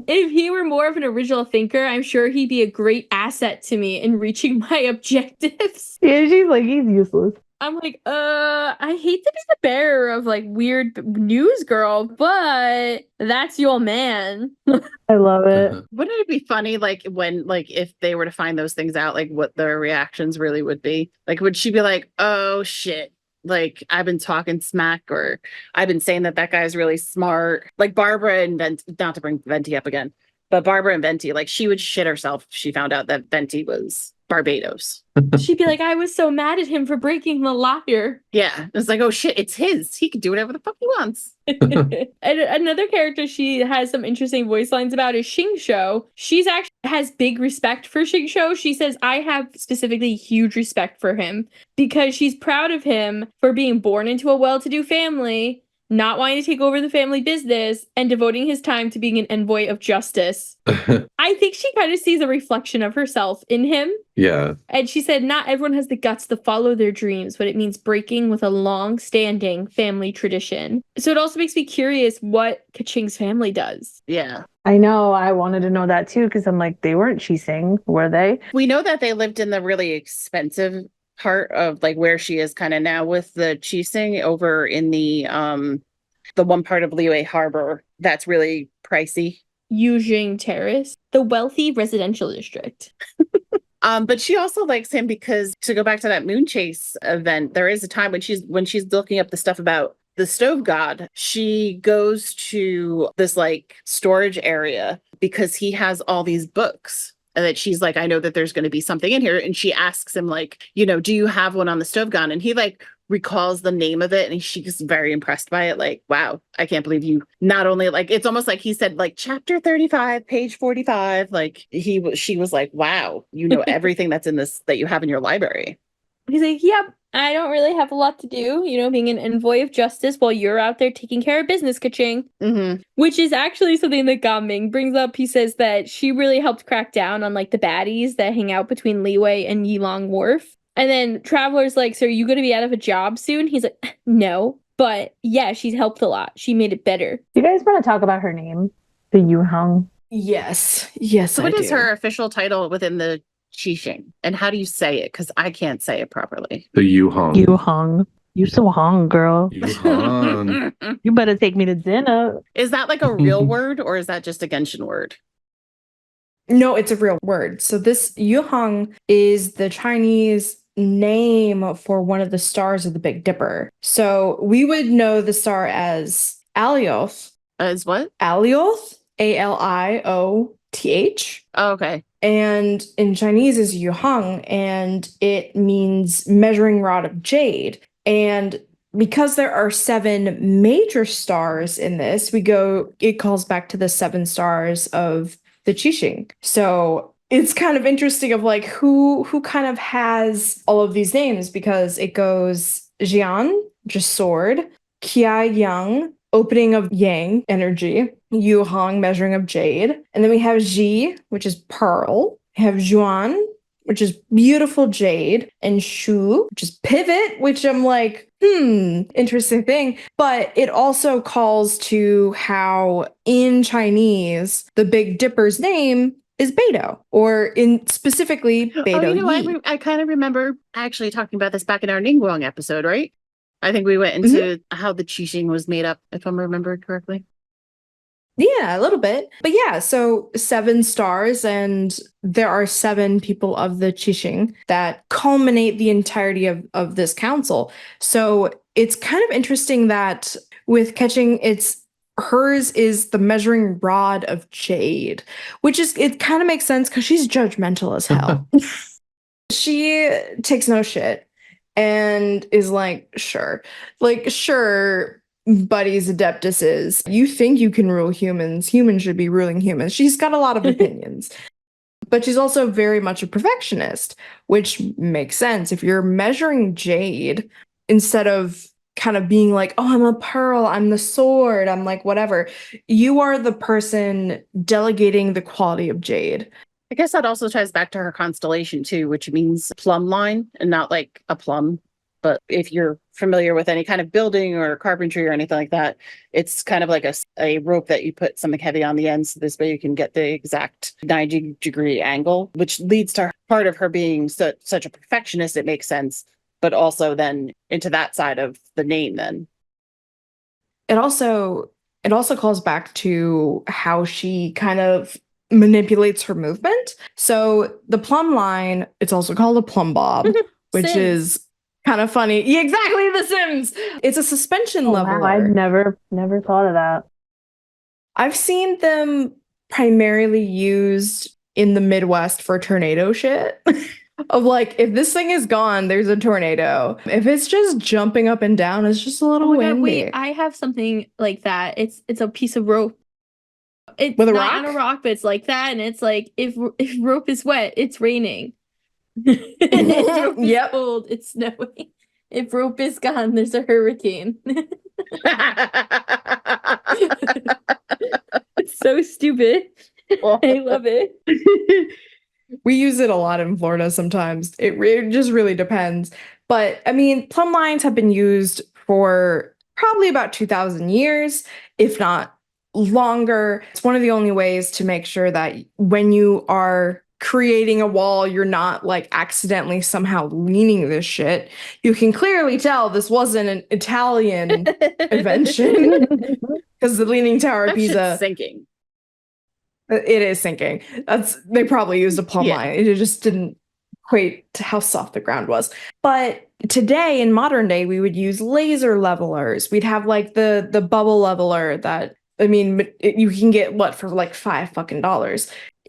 If he were more of an original thinker, I'm sure he'd be a great asset to me in reaching my objectives. Yeah, she's like, he's useless. I'm like, I hate to be the bearer of like weird news, girl, but that's your man. I love it. Wouldn't it be funny, like when, like if they were to find those things out, like what their reactions really would be? Like, would she be like, oh shit, like I've been talking smack, or I've been saying that guy's really smart? Like Barbara and not to bring Venti up again, but Barbara and Venti, like she would shit herself if she found out that Venti was Barbados. She'd be like, I was so mad at him for breaking the lyre. Yeah. It's like, oh shit, it's his. He can do whatever the fuck he wants. And another character she has some interesting voice lines about is Xingqiu. She's actually has big respect for Xingqiu. She says, I have specifically huge respect for him because she's proud of him for being born into a well-to-do family, not wanting to take over the family business, and devoting his time to being an envoy of justice. I think she kind of sees a reflection of herself in him. Yeah. And she said, not everyone has the guts to follow their dreams, but it means breaking with a long-standing family tradition. So it also makes me curious what Keqing's family does. Yeah. I know. I wanted to know that too, because I'm like, they weren't Keqing, were they? We know that they lived in the really expensive part of like where she is kind of now with the Keqing over in the one part of Liyue Harbor that's really pricey. Yuheng Terrace, the wealthy residential district. But she also likes him because, to go back to that moon chase event, there is a time when she's looking up the stuff about the stove god, she goes to this like storage area because he has all these books. And that she's like, I know that there's going to be something in here. And she asks him, like, you know, do you have one on the stove gun? And he like recalls the name of it. And she's very impressed by it. Like, wow, I can't believe you not only like, it's almost like he said, like, chapter 35, page 45. Like she was like, wow, you know, everything that's in this that you have in your library. He's like, yep, I don't really have a lot to do, you know, being an envoy of justice while you're out there taking care of business, Keqing. Mm-hmm. Which is actually something that Ga Ming brings up. He says that she really helped crack down on like the baddies that hang out between Liyue and Yilong Wharf. And then Traveler's like, so are you going to be out of a job soon? He's like, no, but yeah, she's helped a lot. She made it better. You guys want to talk about her name? The Yuheng? Yes, So I what is do. her official title within the Keqing? And how do you say it? Because I can't say it properly. The Yuheng. Yuheng. You so hung, girl. Yuheng. You better take me to dinner. Is that like a real word or is that just a Genshin word? No, it's a real word. So this Yuheng is the Chinese name for one of the stars of the Big Dipper. So we would know the star as Alioth. Is what? Alioth, Alioth. Oh, okay. And in Chinese is Yuheng, and it means measuring rod of jade. And because there are 7 major stars in this, it calls back to the 7 stars of the Keqing. So it's kind of interesting of like who kind of has all of these names, because it goes Jian, just sword, Qia Yang, opening of yang energy, Yuheng, measuring of jade, and then we have Ji, which is pearl. We have Zhuan, which is beautiful jade, and Shu, which is pivot, which I'm like, interesting thing. But it also calls to how in Chinese, the Big Dipper's name is Beidou, or in specifically Beidou Oh, you know, Yi. I kind of remember actually talking about this back in our Ningguang episode, right? I think we went into how the Keqing was made up, if I'm remembering correctly. Yeah, a little bit. But yeah, so 7 stars, and there are 7 people of the Keqing that culminate the entirety of this council. So it's kind of interesting that with Keqing, hers is the measuring rod of jade, which is, it kind of makes sense because she's judgmental as hell. She takes no shit and is like, sure, buddies, adeptuses, you think you can rule humans should be ruling humans. She's got a lot of opinions, but she's also very much a perfectionist, which makes sense. If you're measuring jade, instead of kind of being like, oh, I'm a pearl, I'm the sword, I'm like whatever, you are the person delegating the quality of jade. I guess that also ties back to her constellation too, which means plumb line and not like a plum. But if you're familiar with any kind of building or carpentry or anything like that, it's kind of like a rope that you put something heavy on the end. So this way you can get the exact 90-degree angle, which leads to part of her being such a perfectionist. It makes sense. But also then into that side of the name then. It also calls back to how she kind of manipulates her movement. So the plumb line, it's also called a plumb bob, which is kind of funny. Yeah, exactly, The Sims. It's a suspension leveler. Wow, I'd never thought of that. I've seen them primarily used in the Midwest for tornado shit. of like, if this thing is gone, there's a tornado. If it's just jumping up and down, it's just a little Oh my windy. god, wait, I have something like that. It's a piece of rope. It's With a not rock? on a rock, but it's like that, and it's like if rope is wet, it's raining. If rope is Yep. cold, it's snowing. If rope is gone, there's a hurricane. It's so stupid. I love it. We use it a lot in Florida sometimes. It just really depends. But I mean, plumb lines have been used for probably about 2,000 years, if not longer. It's one of the only ways to make sure that when you are creating a wall, you're not like accidentally somehow leaning this shit. You can clearly tell this wasn't an Italian invention because the Leaning Tower of That shit's Pisa, sinking. it is sinking. They probably used a plumb Yeah. line. It just didn't equate to how soft the ground was. But today in modern day, we would use laser levelers. We'd have like the bubble leveler that, I mean, you can get what for like $5 fucking.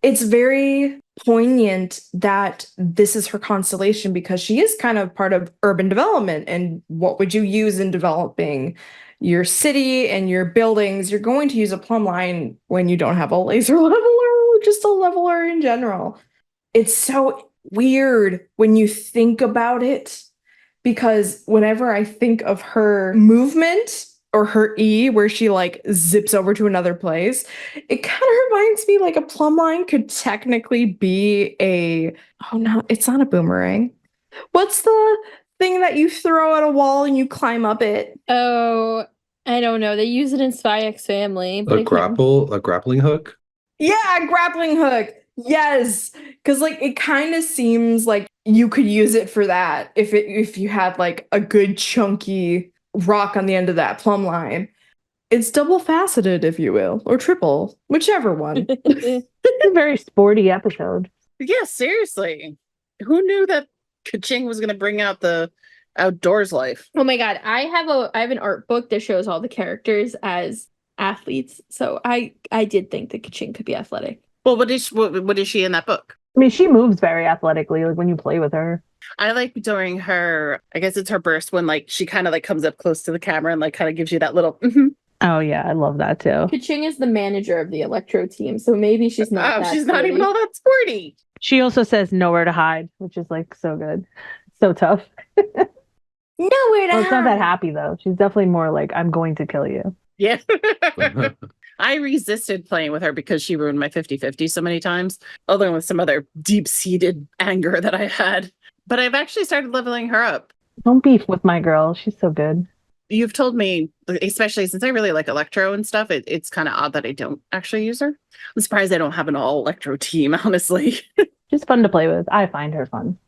It's very poignant that this is her constellation because she is kind of part of urban development. And what would you use in developing your city and your buildings? You're going to use a plumb line when you don't have a laser leveler or just a leveler in general. It's so weird when you think about it, because whenever I think of her movement or her E, where she like zips over to another place, it kind of reminds me like a plumb line could technically be oh no, it's not a boomerang. What's the thing that you throw at a wall and you climb up it? Oh, I don't know. They use it in Spy X Family, but A grappling hook. Yeah, a grappling hook. Yes, because like it kind of seems like you could use it for that if you had like a good chunky rock on the end of that plumb line. It's double faceted, if you will, or triple, whichever one. It's a very sporty episode. Yeah, seriously. Who knew that Keqing was going to bring out the outdoors life? Oh my god, I have an art book that shows all the characters as athletes. So I did think that Keqing could be athletic. Well, what is she in that book? I mean, she moves very athletically, like when you play with her. I like during her, I guess it's her burst, when like she kind of like comes up close to the camera and like kind of gives you that little mhm. Oh yeah, I love that too. Keqing is the manager of the Electro team, so maybe she's not. Oh, she's not even all that sporty. She also says nowhere to hide, which is like so good. So tough. Nowhere to Well, it's not that hide. happy though. She's definitely more like, I'm going to kill you. Yeah. I resisted playing with her because she ruined my 50-50 so many times, along with some other deep-seated anger that I had. But I've actually started leveling her up. Don't beef with my girl. She's so good. You've told me, especially since I really like Electro and stuff, it's kind of odd that I don't actually use her. I'm surprised I don't have an all Electro team, honestly. She's fun to play with. I find her fun.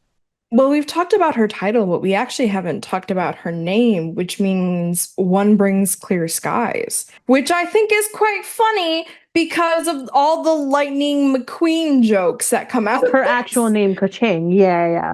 Well, we've talked about her title, but we actually haven't talked about her name, which means one brings clear skies, which I think is quite funny because of all the Lightning McQueen jokes that come out. Her actual name, Keqing. Yeah.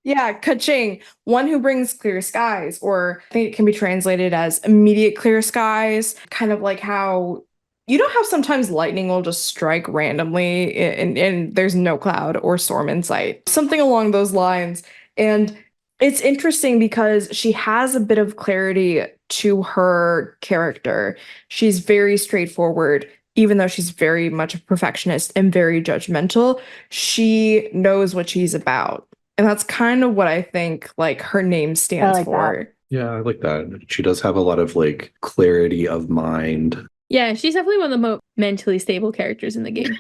Yeah, Keqing, one who brings clear skies, or I think it can be translated as immediate clear skies, kind of like how you know how sometimes lightning will just strike randomly and there's no cloud or storm in sight. Something along those lines. And it's interesting because she has a bit of clarity to her character. She's very straightforward. Even though she's very much a perfectionist and very judgmental, she knows what she's about. And that's kind of what I think like her name stands for. Yeah, I like that. She does have a lot of like clarity of mind. Yeah, she's definitely one of the most mentally stable characters in the game.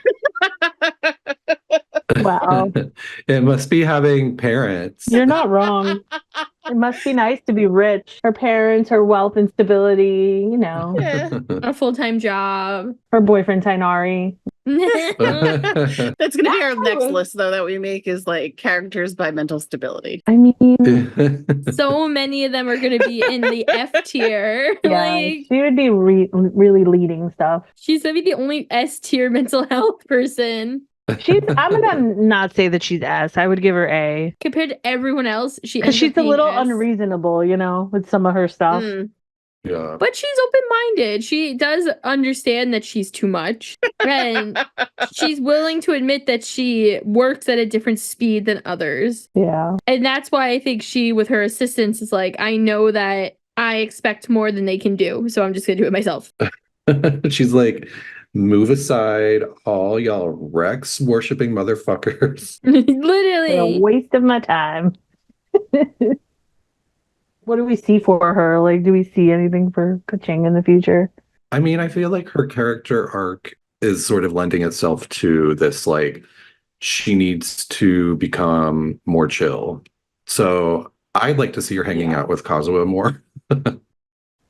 Wow. It must be having parents. You're not wrong. It must be nice to be rich. Her parents, her wealth and stability, you know. Yeah. A full-time job. Her boyfriend, Tainari. That's going to be our next list, though, that we make is like characters by mental stability. I mean, So many of them are going to be in the F tier. yeah, Like, she would be really leading stuff. she's going to be the only S tier mental health person. I'm gonna not say that she's S. I would give her A. Compared to everyone else, she Because ends she's up a being little S. unreasonable, you know, with some of her stuff. Mm. Yeah. But she's open-minded. She does understand that she's too much. And she's willing to admit that she works at a different speed than others. Yeah. And that's why I think she, with her assistants, is like, I know that I expect more than they can do, so I'm just gonna do it myself. She's like, move aside, all y'all Rex worshipping motherfuckers. A Literally. waste of my time. What do we see for her? Like, do we see anything for Keqing in the future? I mean, I feel like her character arc is sort of lending itself to this, like, she needs to become more chill. So I'd like to see her hanging out with Kazuha more.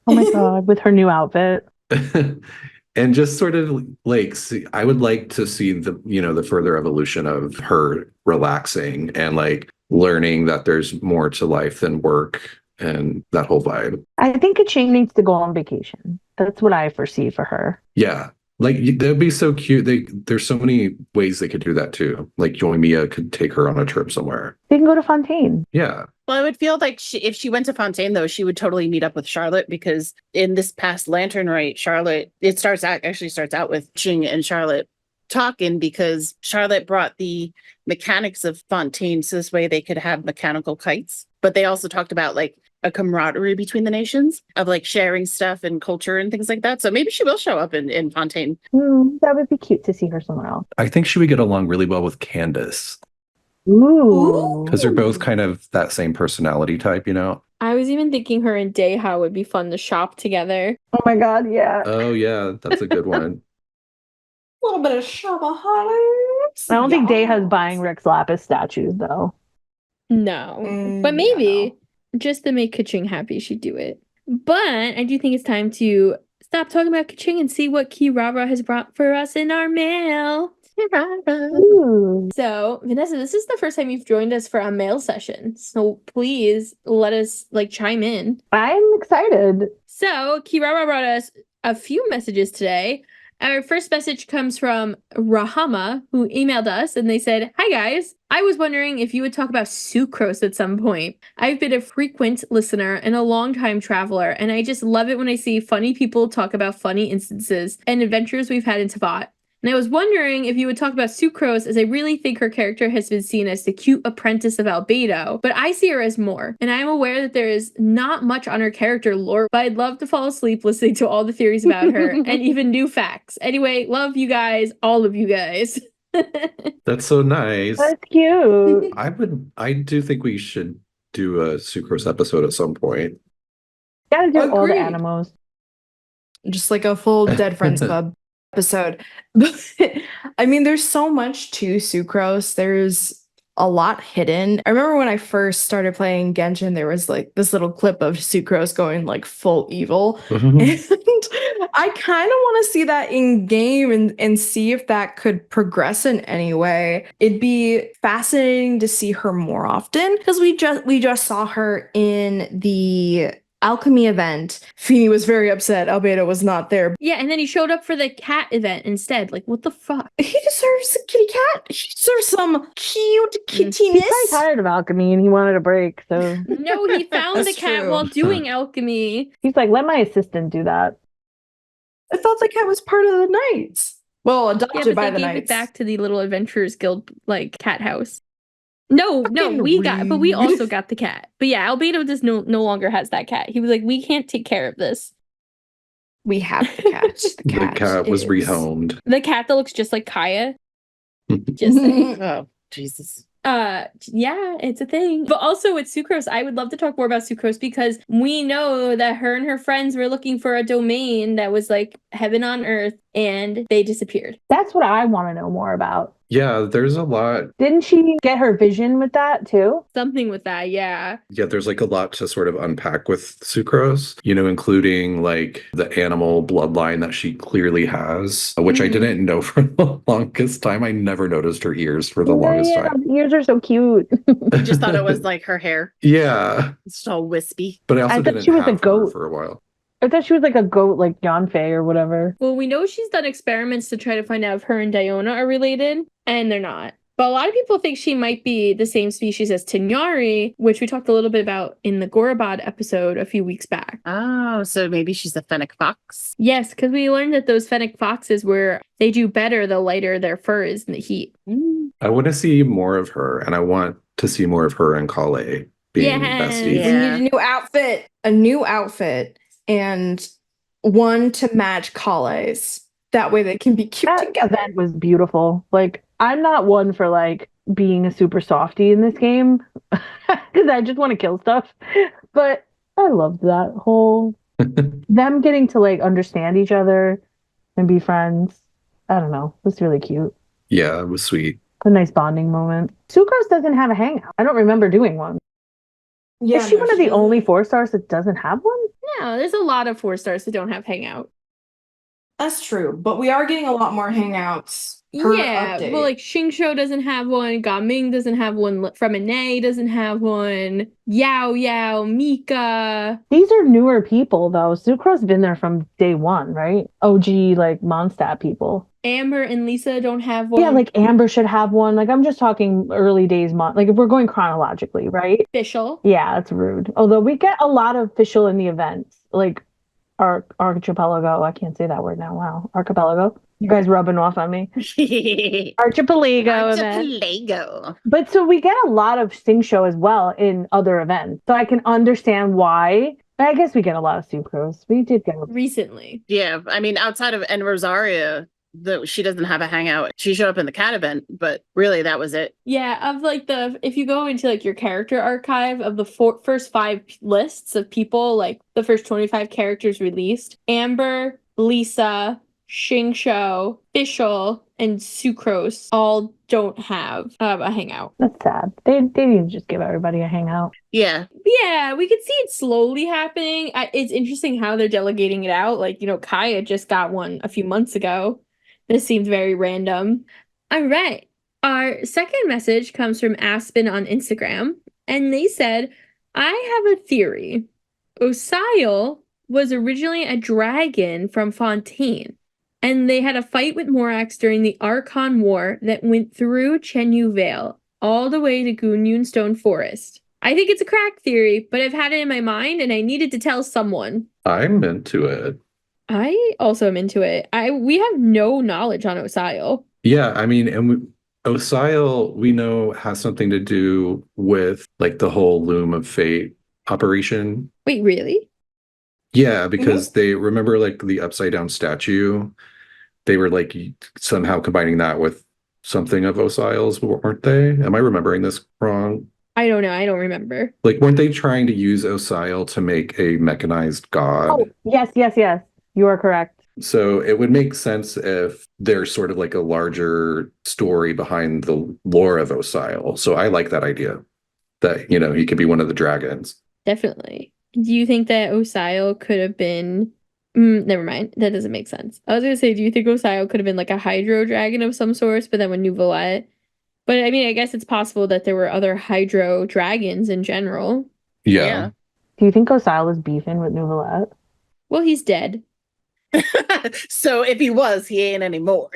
Oh my god, with her new outfit. And just sort of like, I would like to see the further evolution of her relaxing and like learning that there's more to life than work and that whole vibe. I think Keqing needs to go on vacation. That's what I foresee for her. Yeah. Like that'd be so cute. There's so many ways they could do that too. Like Yoimiya could take her on a trip somewhere. They can go to Fontaine. Yeah. Well, I would feel like if she went to Fontaine, though, she would totally meet up with Charlotte, because in this past Lantern Rite, Charlotte, it starts out with Ching and Charlotte talking, because Charlotte brought the mechanics of Fontaine so this way they could have mechanical kites. But they also talked about like a camaraderie between the nations of like sharing stuff and culture and things like that. So maybe she will show up in Fontaine. That would be cute to see her somewhere else. I think she would get along really well with Candace. Ooh. Because they're both kind of that same personality type, you know? I was even thinking her and Dayha would be fun to shop together. Oh my god, yeah. Oh, yeah. That's a good one. A little bit of shopaholics. I don't think Dayha's buying Rex Lapis statues, though. No. But maybe, just to make Keqing happy, she'd do it. But I do think it's time to stop talking about Keqing and see what Kirara has brought for us in our mail. Ooh. So, Vanessa, this is the first time you've joined us for a mail session. So please let us chime in. I'm excited. So, Kirara brought us a few messages today. Our first message comes from Rahama, who emailed us, and they said, "Hi guys, I was wondering if you would talk about sucrose at some point. I've been a frequent listener and a long-time traveler, and I just love it when I see funny people talk about funny instances and adventures we've had in Teyvat. And I was wondering if you would talk about Sucrose, as I really think her character has been seen as the cute apprentice of Albedo, but I see her as more. And I am aware that there is not much on her character lore, but I'd love to fall asleep listening to all the theories about her and even new facts. Anyway, love you guys, all of you guys." That's so nice. That's cute. I do think we should do a Sucrose episode at some point. Gotta do all the Agreed. animals. Just like a full Dead Friends Club episode. I mean, there's so much to Sucrose. There's a lot hidden. I remember when I first started playing Genshin, there was like this little clip of Sucrose going like full evil. And I kind of want to see that in game and see if that could progress in any way. It'd be fascinating to see her more often, because we just saw her in the alchemy event. Feeny was very upset Albedo was not there. Yeah, and then he showed up for the cat event instead. Like, what the fuck? He deserves a kitty cat. He deserves some cute kittiness. He's probably tired of alchemy and he wanted a break, so No, he found the That's cat true. while doing alchemy. he's like, let my assistant do that. I thought the cat was part of the Knights. Well, Yeah, adopted but by they the gave it Knights. back to the Little Adventurers Guild, cat house. No, Fucking we rude. also got the cat. But yeah, Albedo just no longer has that cat. He was like, we can't take care of this. We have the cat. The cat was is- rehomed. The cat that looks just like Kaya. Just saying. Oh, Jesus. Yeah, it's a thing. But also with Sucrose, I would love to talk more about Sucrose, because we know that her and her friends were looking for a domain that was like heaven on earth, and they disappeared. That's what I want to know more about. Yeah, there's a lot. Didn't she get her vision with that too? Something with that, yeah. Yeah, there's like a lot to sort of unpack with Sucrose, including like the animal bloodline that she clearly has, which I didn't know for the longest time. I never noticed her ears for the longest time. The ears are so cute. I just thought it was like her hair. Yeah, It's just all wispy. but I also I thought didn't she was a have her goat. for a while. I thought she was like a goat, like Yanfei or whatever. Well, we know she's done experiments to try to find out if her and Diona are related, and they're not. But a lot of people think she might be the same species as Tignari, which we talked a little bit about in the Gorobod episode a few weeks back. Oh, so maybe she's a fennec fox. Yes, because we learned that those fennec foxes they do better the lighter their fur is in the heat. I want to see more of her, and I want to see more of her and Kale being besties. We Yeah. need a new outfit, and one to match Kale's. That way they can be cute That together. event was beautiful. Like, I'm not one for like being a super softie in this game because I just want to kill stuff. But I loved that whole them getting to like understand each other and be friends. I don't know. It was really cute. Yeah, it was sweet. A nice bonding moment. Sucrose doesn't have a hangout. I don't remember doing one. Yeah, Is she no, one of the doesn't. only 4-stars that doesn't have one? No, there's a lot of 4-stars that don't have hangout. That's true, but we are getting a lot more hangouts. Per Yeah, update. well, like Xingqiu doesn't have one, Gaming doesn't have one, Fremine doesn't have one, Yao, Mika. These are newer people though. Sucrose's been there from day one, right? OG like Mondstadt people. Amber and Lisa don't have one. Yeah, like Amber should have one. Like I'm just talking early days, like if we're going chronologically, right? Official. Yeah, that's rude. Although we get a lot of official in the events, like archipelago. I can't say that word now. Wow, archipelago. You guys rubbing off on me. Archipelago event. Archipelago. But so we get a lot of Sing Show as well in other events. So I can understand why. I guess we get a lot of Sucrose. We did get Recently. Yeah, I mean, outside of Rosaria, she doesn't have a hangout. She showed up in the cat event, but really that was it. Yeah, of like if you go into like your character archive of the first 5 lists of people, like the first 25 characters released, Amber, Lisa, Xingqiu, Official, and Sucrose all don't have a hangout. That's sad. They need to just give everybody a hangout. Yeah. Yeah, we could see it slowly happening. It's interesting how they're delegating it out. Like, Kaya just got one a few months ago. This seemed very random. All right. Our second message comes from Aspen on Instagram, and they said, I have a theory. Osile was originally a dragon from Fontaine, and they had a fight with Morax during the Archon War that went through Chenyu Vale all the way to Gunyun Stone Forest. I think it's a crack theory, but I've had it in my mind, and I needed to tell someone. I'm into it. I also am into it. We have no knowledge on Osile. Yeah, I mean, Osile, we know, has something to do with like the whole Loom of Fate operation. Wait, really? Yeah, because they remember like the upside down statue. They were like somehow combining that with something of Osile's, weren't they? Am I remembering this wrong? I don't know. I don't remember. Like, weren't they trying to use Osile to make a mechanized god? Oh, yes. You are correct. So it would make sense if there's sort of like a larger story behind the lore of Osile. So I like that idea that, he could be one of the dragons. Definitely. Do you think that Osile could have been... never mind. That doesn't make sense. I was going to say, do you think Osile could have been like a hydro dragon of some sort, but then with Nouvelette? But I mean, I guess it's possible that there were other hydro dragons in general. Yeah. Do you think Osile is beefing with Nouvelette? Well, he's dead. So if he was, he ain't anymore.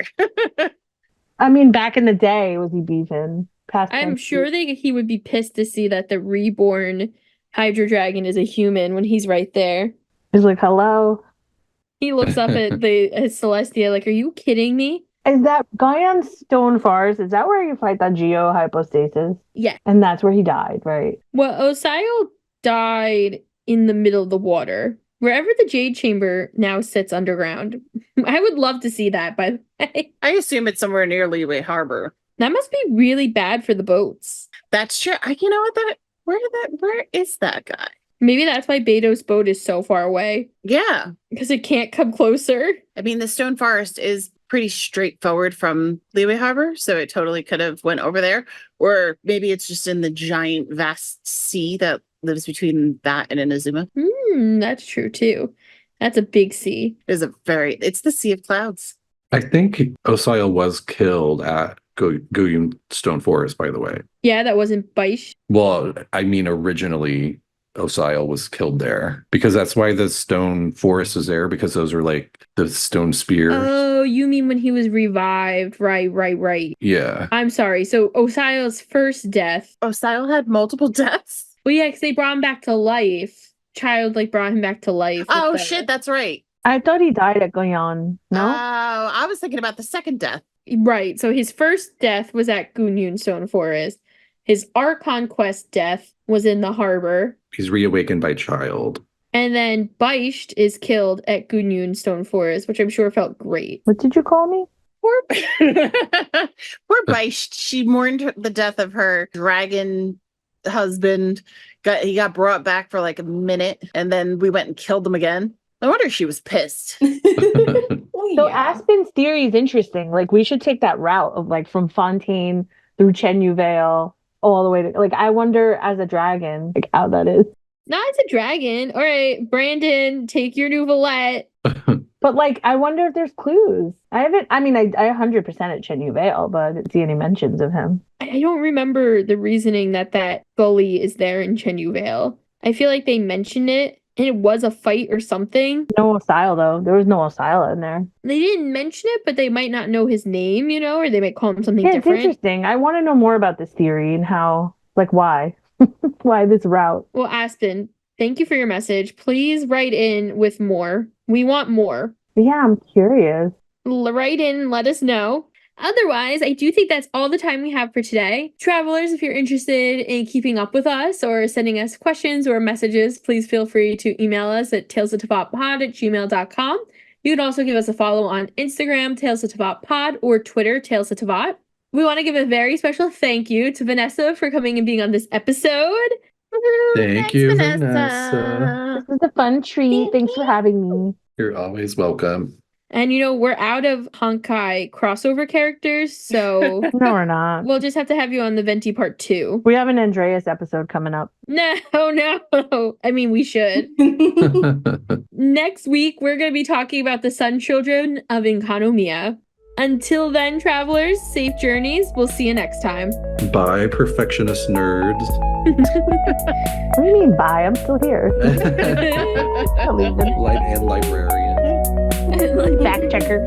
I mean, back in the day, was he beefing? I'm sure he would be pissed to see that the reborn hydro dragon is a human when he's right there. He's like, hello. He looks up at Celestia like, are you kidding me? Is that Guyan Stone Forest? Is that where you fight that Geo hypostasis? Yeah. And that's where he died, right? Well, Osile died in the middle of the water. Wherever the Jade Chamber now sits underground. I would love to see that, by the way. I assume it's somewhere near Liyue Harbor. That must be really bad for the boats. That's true. You know what? Where is that guy? Maybe that's why Beto's boat is so far away. Yeah. Because it can't come closer. I mean, the Stone Forest is pretty straightforward from Liyue Harbor, so it totally could have went over there. Or maybe it's just in the giant, vast sea that lives between that and Inazuma. That's true too. That's a big sea. It's the Sea of Clouds. I think Osile was killed at Gunyun Stone Forest, by the way. Yeah, that wasn't Baish. Well, I mean, originally Osial was killed there, because that's why the stone forest is there, because those are like the stone spears. Oh, you mean when he was revived? Right. Yeah. I'm sorry. So Osial's first death. Osial had multiple deaths. Well, yeah, because they brought him back to life. Child like brought him back to life. with Oh the- shit, that's right. I thought he died at Goyon. No? Oh, I was thinking about the second death. Right. So his first death was at Gunyun Stone Forest. His Archon quest death was in the harbor. He's reawakened by child. And then Beisht is killed at Gunyun Stone Forest, which I'm sure felt great. What did you call me? Poor, poor Beisht. She mourned the death of her dragon husband. He got brought back for like a minute, and then we went and killed him again. I wonder if she was pissed. So Aspen's theory is interesting. Like, we should take that route of like from Fontaine through Chenyu Vale all the way to, like, I wonder as a dragon, like how that is. Not as a dragon. All right, Brandon, take your new Valette. But like, I wonder if there's clues. I 100% at Chenyu Vale, but I didn't see any mentions of him. I don't remember the reasoning that gully is there in Chenyu Vale. I feel like they mentioned it, and it was a fight or something. No Osial though. There was no Osial in there. They didn't mention it, but they might not know his name, or they might call him something Yeah, different. it's interesting. I want to know more about this theory and how, like, why? Why this route? Well, Aspen, thank you for your message. Please write in with more. We want more. Yeah, I'm curious. Write in, let us know. Otherwise, I do think that's all the time we have for today. Travelers, if you're interested in keeping up with us or sending us questions or messages, please feel free to email us at talesoftevatpod@gmail.com. You can also give us a follow on Instagram, Tales of Teyvat Pod, or Twitter, Tales of Teyvat. We want to give a very special thank you to Vanessa for coming and being on this episode. Thank you, Vanessa. This is a fun treat. Thanks for having me. You're always welcome. And we're out of Honkai crossover characters, so No, we're not. we'll just have to have you on the Venti Part 2. We have an Andreas episode coming up. No. I mean, we should. Next week, we're going to be talking about the Sun Children of Enkanomiya. Until then, travelers, safe journeys. We'll see you next time. Bye, perfectionist nerds. What do you mean, bye? I'm still here. Light and librarian. Fact checker.